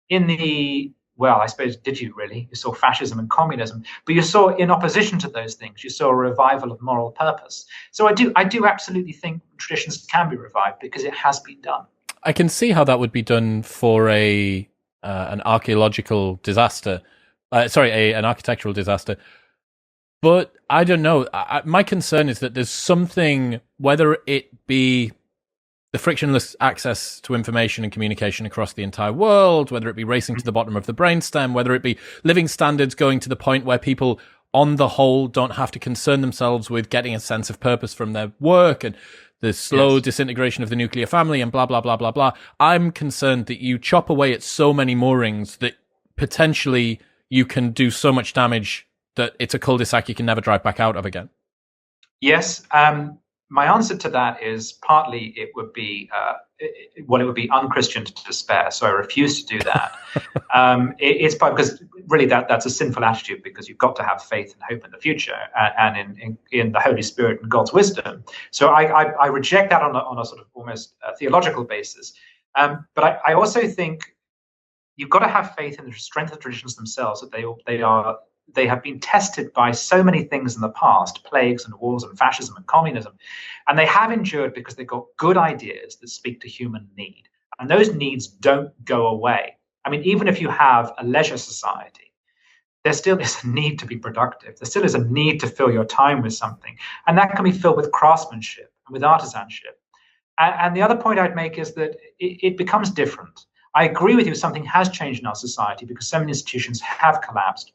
in the. Well, I suppose, did you really? You saw fascism and communism, but you saw in opposition to those things, you saw a revival of moral purpose. So I do absolutely think traditions can be revived because it has been done. I can see how that would be done for a an archaeological disaster. An architectural disaster. But I don't know. My concern is that there's something, whether it be the frictionless access to information and communication across the entire world, whether it be racing to the bottom of the brainstem, whether it be living standards going to the point where people, on the whole, don't have to concern themselves with getting a sense of purpose from their work, and the slow disintegration of the nuclear family, and blah, blah, blah, blah, blah. I'm concerned that you chop away at so many moorings that potentially you can do so much damage that it's a cul-de-sac you can never drive back out of again. Yes. My answer to that is partly it would be unchristian to despair. So I refuse to do that. It's because really that's a sinful attitude, because you've got to have faith and hope in the future and in the Holy Spirit and God's wisdom. So I reject that on a sort of almost theological basis. But I also think you've got to have faith in the strength of traditions themselves, that they have been tested by so many things in the past, plagues and wars and fascism and communism, and they have endured because they've got good ideas that speak to human need. And those needs don't go away. I mean, even if you have a leisure society, there still is a need to be productive. There still is a need to fill your time with something. And that can be filled with craftsmanship and with artisanship. And the other point I'd make is that it becomes different. I agree with you, something has changed in our society because so many institutions have collapsed.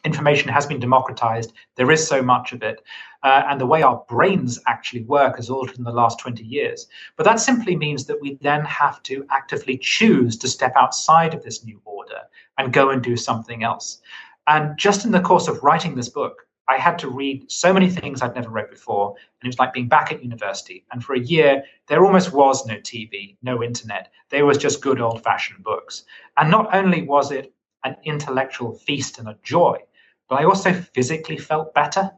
Information has been democratized. There is so much of it. And the way our brains actually work has altered in the last 20 years. But that simply means that we then have to actively choose to step outside of this new order and go and do something else. And just in the course of writing this book, I had to read so many things I'd never read before. And it was like being back at university. And for a year, there almost was no TV, no internet. There was just good old-fashioned books. And not only was it an intellectual feast and a joy, but I also physically felt better.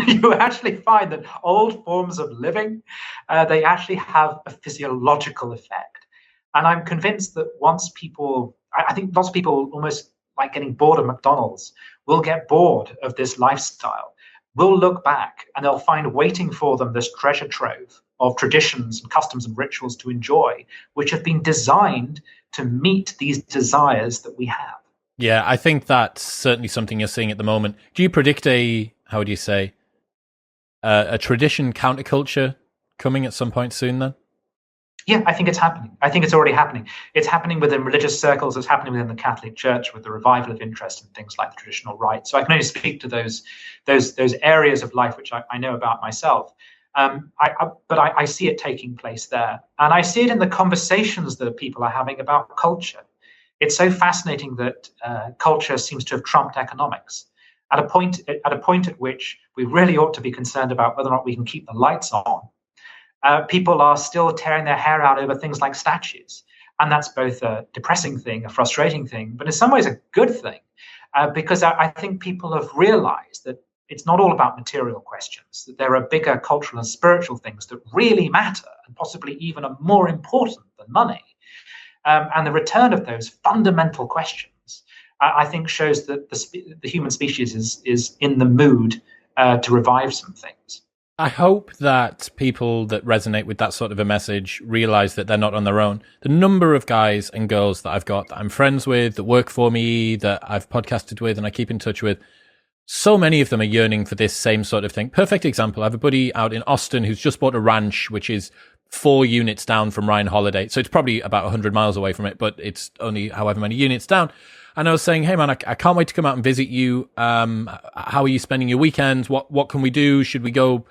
You actually find that old forms of living, they actually have a physiological effect. And I'm convinced that I think lots of people, almost like getting bored of McDonald's, will get bored of this lifestyle, will look back, and they'll find waiting for them this treasure trove of traditions and customs and rituals to enjoy, which have been designed to meet these desires that we have. Yeah, I think that's certainly something you're seeing at the moment. Do you predict a tradition counterculture coming at some point soon then? Yeah, I think it's happening. I think it's already happening. It's happening within religious circles. It's happening within the Catholic Church with the revival of interest in things like the traditional rites. So I can only speak to those areas of life which I know about myself. But I see it taking place there. And I see it in the conversations that people are having about culture. It's so fascinating that culture seems to have trumped economics at a point at which we really ought to be concerned about whether or not we can keep the lights on. People are still tearing their hair out over things like statues. And that's both a depressing thing, a frustrating thing, but in some ways a good thing, because I think people have realized that it's not all about material questions, that there are bigger cultural and spiritual things that really matter and possibly even are more important than money. And the return of those fundamental questions, I think, shows that the human species is in the mood to revive some things. I hope that people that resonate with that sort of a message realize that they're not on their own. The number of guys and girls that I've got that I'm friends with, that work for me, that I've podcasted with and I keep in touch with, so many of them are yearning for this same sort of thing. Perfect example. I have a buddy out in Austin who's just bought a ranch, which is 4 units down from Ryan Holiday. So it's probably about 100 miles away from it, but it's only however many units down. And I was saying, hey man, I can't wait to come out and visit you. How are you spending your weekends? What can we do? Should we go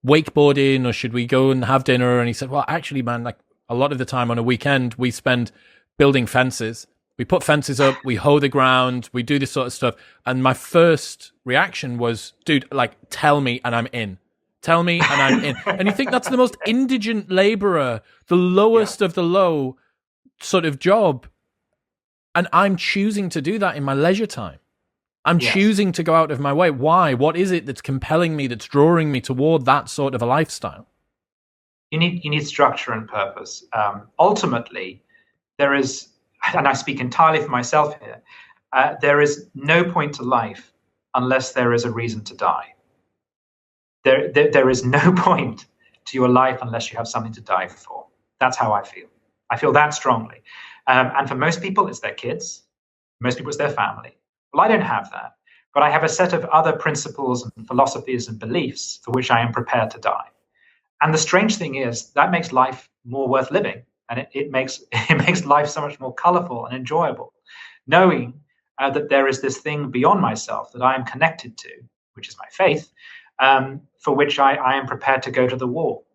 wakeboarding or should we go and have dinner? And he said, well, actually, man, like a lot of the time on a weekend, we spend building fences. We put fences up, we hoe the ground, we do this sort of stuff. And my first reaction was, dude, like, tell me and I'm in. Tell me and I'm in. And you think that's the most indigent laborer, the lowest of the low sort of job. And I'm choosing to do that in my leisure time. I'm choosing to go out of my way. Why? What is it that's compelling me, that's drawing me toward that sort of a lifestyle? You need structure and purpose. Ultimately, there is, and I speak entirely for myself here, there is no point to life unless there is a reason to die. There is no point to your life unless you have something to die for. That's how I feel. I feel that strongly. And for most people, it's their kids. Most people, it's their family. Well, I don't have that. But I have a set of other principles and philosophies and beliefs for which I am prepared to die. And the strange thing is that makes life more worth living. And it makes life so much more colorful and enjoyable, knowing that there is this thing beyond myself that I am connected to, which is my faith, for which I am prepared to go to the wall.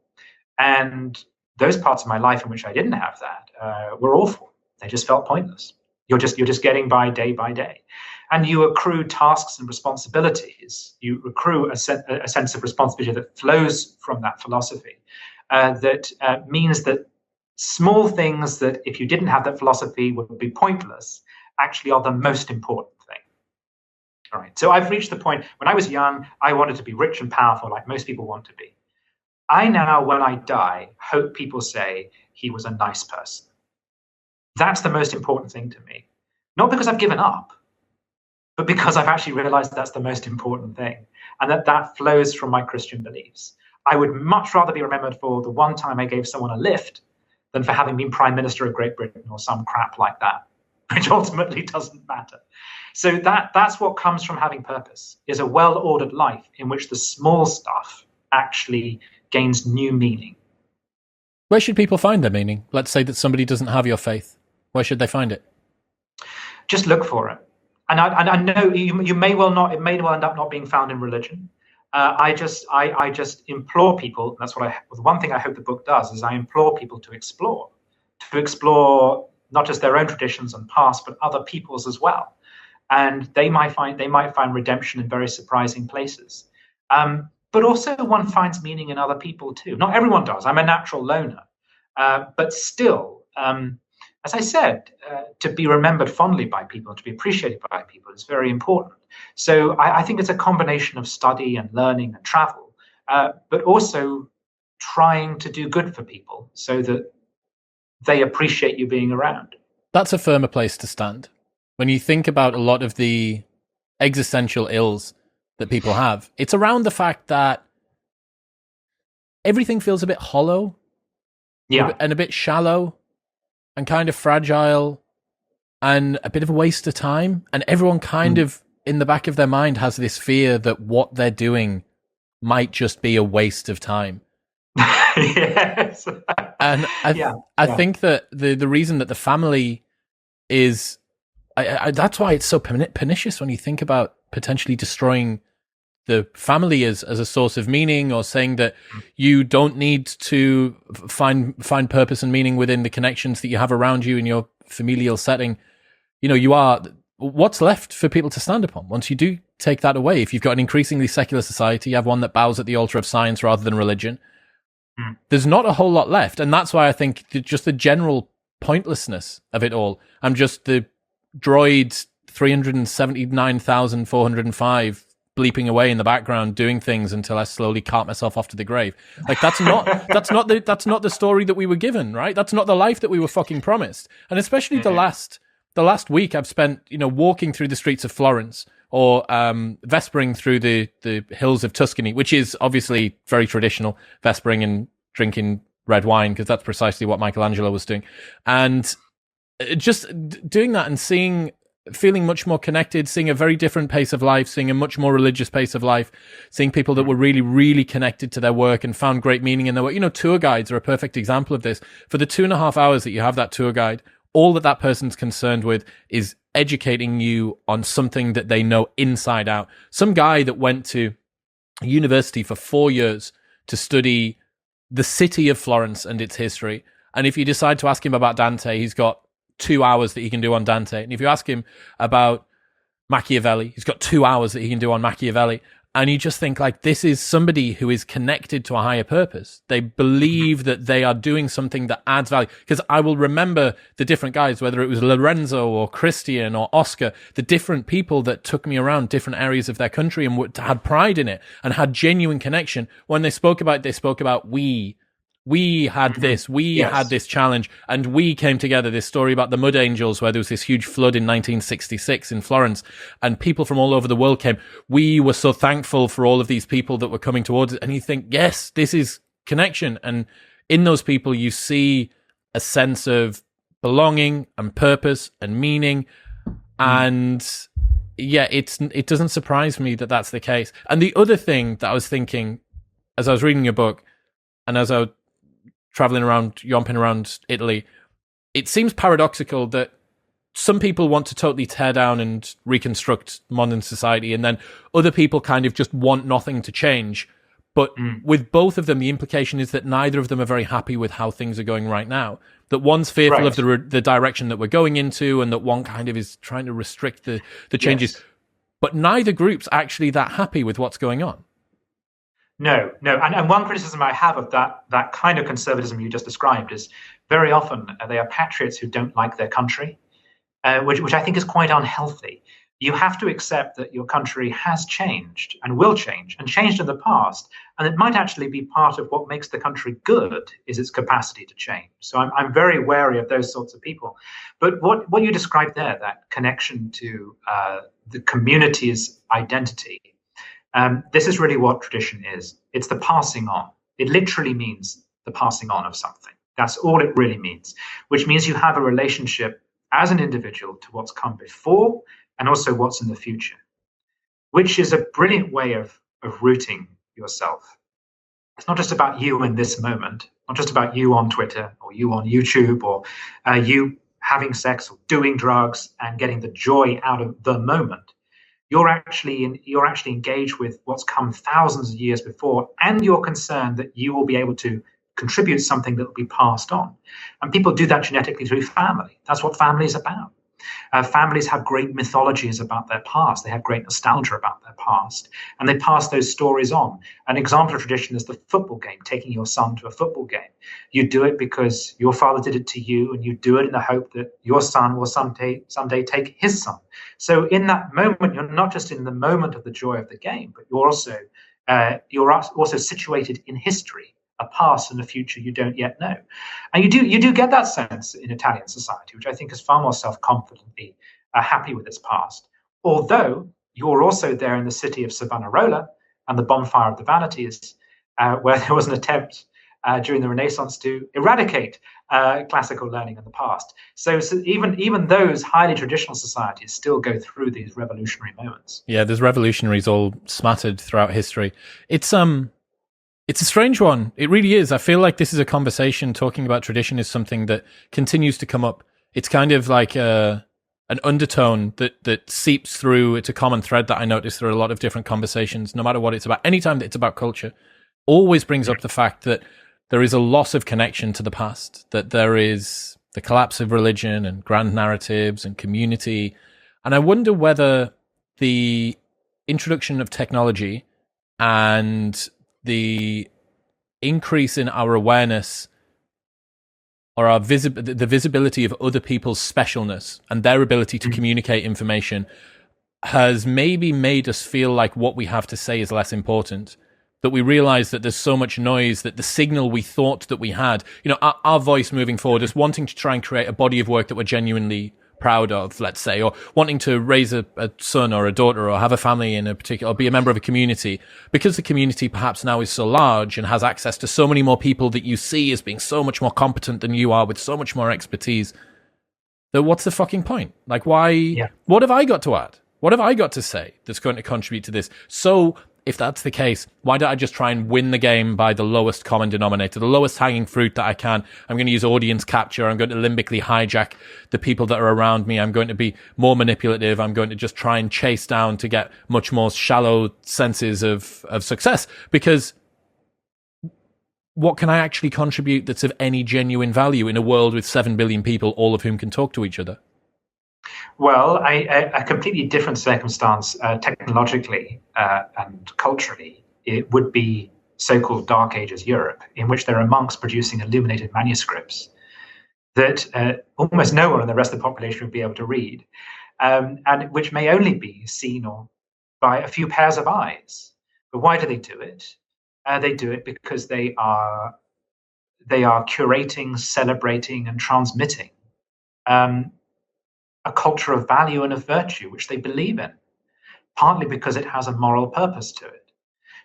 And those parts of my life in which I didn't have that were awful. They just felt pointless. You're just getting by day, and you accrue tasks and responsibilities. You accrue a sense of responsibility that flows from that philosophy. That means that small things that, if you didn't have that philosophy, would be pointless, actually are the most important thing. All right. So I've reached the point. When I was young, I wanted to be rich and powerful, like most people want to be. I now, when I die, hope people say he was a nice person. That's the most important thing to me. Not because I've given up, but because I've actually realized that's the most important thing, and that flows from my Christian beliefs. I would much rather be remembered for the one time I gave someone a lift than for having been Prime Minister of Great Britain or some crap like that, which ultimately doesn't matter. So that's what comes from having purpose, is a well-ordered life in which the small stuff actually gains new meaning. Where should people find their meaning? Let's say that somebody doesn't have your faith. Where should they find it? Just look for it. And I know you may well not, it may well end up not being found in religion. I just implore people, and that's the one thing I hope the book does, is I implore people to explore not just their own traditions and past, but other people's as well. And they might find redemption in very surprising places. But also one finds meaning in other people too. Not everyone does. I'm a natural loner. But still, as I said, to be remembered fondly by people, to be appreciated by people is very important. So I think it's a combination of study and learning and travel, but also trying to do good for people so that they appreciate you being around. That's a firmer place to stand. When you think about a lot of the existential ills that people have, it's around the fact that everything feels a bit hollow, and a bit shallow, and kind of fragile, and a bit of a waste of time. And everyone kind of, in the back of their mind, has this fear that what they're doing might just be a waste of time. Yes. And I think that the reason that the family is... that's why it's so pernicious when you think about potentially destroying the family as a source of meaning, or saying that you don't need to find purpose and meaning within the connections that you have around you in your familial setting. You are what's left for people to stand upon once you do take that away. If you've got an increasingly secular society, you have one that bows at the altar of science rather than religion. There's not a whole lot left, and that's why I think just the general pointlessness of it all. I'm just the droid 379,405 bleeping away in the background, doing things until I slowly cart myself off to the grave. Like that's not the story that we were given, right? That's not the life that we were fucking promised. And especially the last week I've spent, walking through the streets of Florence, or vespering through the hills of Tuscany, which is obviously very traditional, vespering and drinking red wine, because that's precisely what Michelangelo was doing. And just doing that and feeling much more connected, seeing a very different pace of life, seeing a much more religious pace of life, seeing people that were really, really connected to their work and found great meaning in their work. Tour guides are a perfect example of this. For the 2.5 hours that you have that tour guide, all that person's concerned with is educating you on something that they know inside out. Some guy that went to university for 4 years to study the city of Florence and its history. And if you decide to ask him about Dante, he's got 2 hours that he can do on Dante. And if you ask him about Machiavelli, he's got 2 hours that he can do on Machiavelli. And you just think, like, this is somebody who is connected to a higher purpose. They believe that they are doing something that adds value. Because I will remember the different guys, whether it was Lorenzo or Christian or Oscar, the different people that took me around different areas of their country and had pride in it and had genuine connection. When they spoke about it, they spoke about we had this, had this challenge, and we came together. This story about the Mud Angels, where there was this huge flood in 1966 in Florence, and people from all over the world came. We were so thankful for all of these people that were coming towards it. And you think, yes, this is connection. And in those people, you see a sense of belonging and purpose and meaning. And yeah, it doesn't surprise me that that's the case. And the other thing that I was thinking as I was reading your book and as I was traveling around, yomping around Italy, it seems paradoxical that some people want to totally tear down and reconstruct modern society, and then other people kind of just want nothing to change. But with both of them, the implication is that neither of them are very happy with how things are going right now. That one's fearful of the direction that we're going into, and that one kind of is trying to restrict the changes. Yes. But neither group's actually that happy with what's going on. No. And one criticism I have of that kind of conservatism you just described is very often they are patriots who don't like their country, which I think is quite unhealthy. You have to accept that your country has changed and will change and changed in the past. And it might actually be part of what makes the country good is its capacity to change. So I'm very wary of those sorts of people. But what you described there, that connection to the community's identity, this is really what tradition is. It's the passing on. It literally means the passing on of something. That's all it really means, which means you have a relationship as an individual to what's come before and also what's in the future, which is a brilliant way of rooting yourself. It's not just about you in this moment, not just about you on Twitter or you on YouTube or you having sex or doing drugs and getting the joy out of the moment. You're actually engaged with what's come thousands of years before, and you're concerned that you will be able to contribute something that will be passed on. And people do that genetically through family. That's what family is about. Families have great mythologies about their past. They have great nostalgia about their past, and they pass those stories on. An example of tradition is the football game, taking your son to a football game. You do it because your father did it to you, and you do it in the hope that your son will someday take his son. So in that moment, you're not just in the moment of the joy of the game, but you're also situated in history, a past and a future you don't yet know. And you do get that sense in Italian society, which I think is far more self-confidently happy with its past. Although you're also there in the city of Savonarola and the bonfire of the vanities, where there was an attempt during the Renaissance to eradicate classical learning in the past. So even those highly traditional societies still go through these revolutionary moments. Yeah, there's revolutionaries all smattered throughout history. It's a strange one. It really is. I feel like this is a conversation. Talking about tradition is something that continues to come up. It's kind of like an undertone that seeps through. It's a common thread that I notice through a lot of different conversations, no matter what it's about. Anytime that it's about culture, always brings up the fact that there is a loss of connection to the past, that there is the collapse of religion and grand narratives and community. And I wonder whether the introduction of technology and the increase in our awareness or the visibility of other people's specialness and their ability to communicate information has maybe made us feel like what we have to say is less important. That we realize that there's so much noise that the signal we thought that we had, our voice moving forward is wanting to try and create a body of work that we're genuinely proud of, let's say, or wanting to raise a son or a daughter or have a family in a particular, or be a member of a community, because the community perhaps now is so large and has access to so many more people that you see as being so much more competent than you are with so much more expertise, that what's the fucking point? Like, why? Yeah. What have I got to add? What have I got to say that's going to contribute to this? So if that's the case, why don't I just try and win the game by the lowest common denominator, the lowest hanging fruit that I can? I'm going to use audience capture. I'm going to limbically hijack the people that are around me. I'm going to be more manipulative. I'm going to just try and chase down to get much more shallow senses of success. Because what can I actually contribute that's of any genuine value in a world with 7 billion people, all of whom can talk to each other? Well, a completely different circumstance technologically and culturally, it would be so-called Dark Ages Europe, in which there are monks producing illuminated manuscripts that almost no one in the rest of the population would be able to read, and which may only be seen by a few pairs of eyes. But why do they do it? They do it because they are curating, celebrating, and transmitting a culture of value and of virtue, which they believe in, partly because it has a moral purpose to it.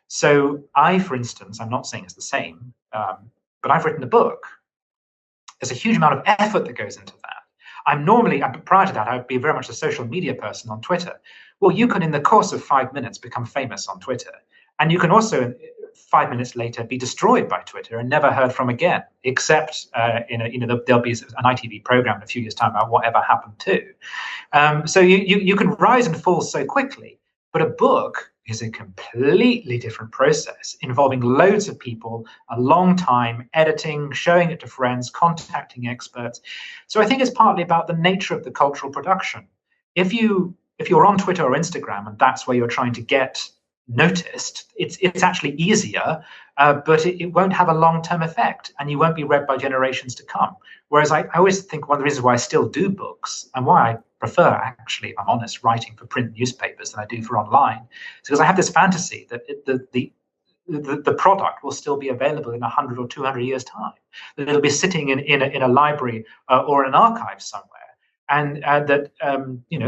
So I, for instance, I'm not saying it's the same, but I've written a book There's a huge amount of effort that goes into that. Prior to that, I would be very much a social media person on Twitter. Well, you can, in the course of 5 minutes, become famous on Twitter. And you can also, 5 minutes later, be destroyed by Twitter and never heard from again, except there'll be an ITV program in a few years' time about whatever happened to. So you can rise and fall so quickly. But a book is a completely different process involving loads of people, a long time, editing, showing it to friends, contacting experts. So I think it's partly about the nature of the cultural production. If you're on Twitter or Instagram and that's where you're trying to get noticed, it's actually easier, but it won't have a long-term effect, and you won't be read by generations to come. Whereas I always think one of the reasons why I still do books and why I prefer, actually, if I'm honest, writing for print newspapers than I do for online, is because I have this fantasy that the product will still be available in 100 or 200 years' time, that it'll be sitting in a library or an archive somewhere. And that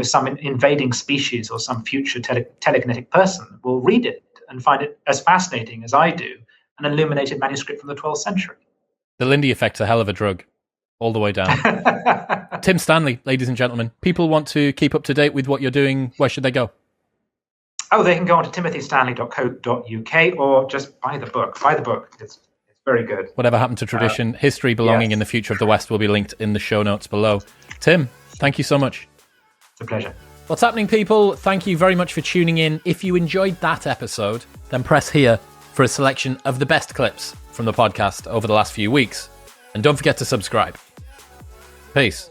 some invading species or some future telekinetic person will read it and find it as fascinating as I do, an illuminated manuscript from the 12th century. The Lindy effect's a hell of a drug, all the way down. Tim Stanley, ladies and gentlemen. People want to keep up to date with what you're doing. Where should they go? Oh, they can go on to timothystanley.co.uk or just buy the book. Buy the book. It's very good. Whatever happened to tradition, history, belonging, in the future of the West will be linked in the show notes below. Tim, thank you so much. It's a pleasure. What's happening, people? Thank you very much for tuning in. If you enjoyed that episode, then press here for a selection of the best clips from the podcast over the last few weeks. And don't forget to subscribe. Peace.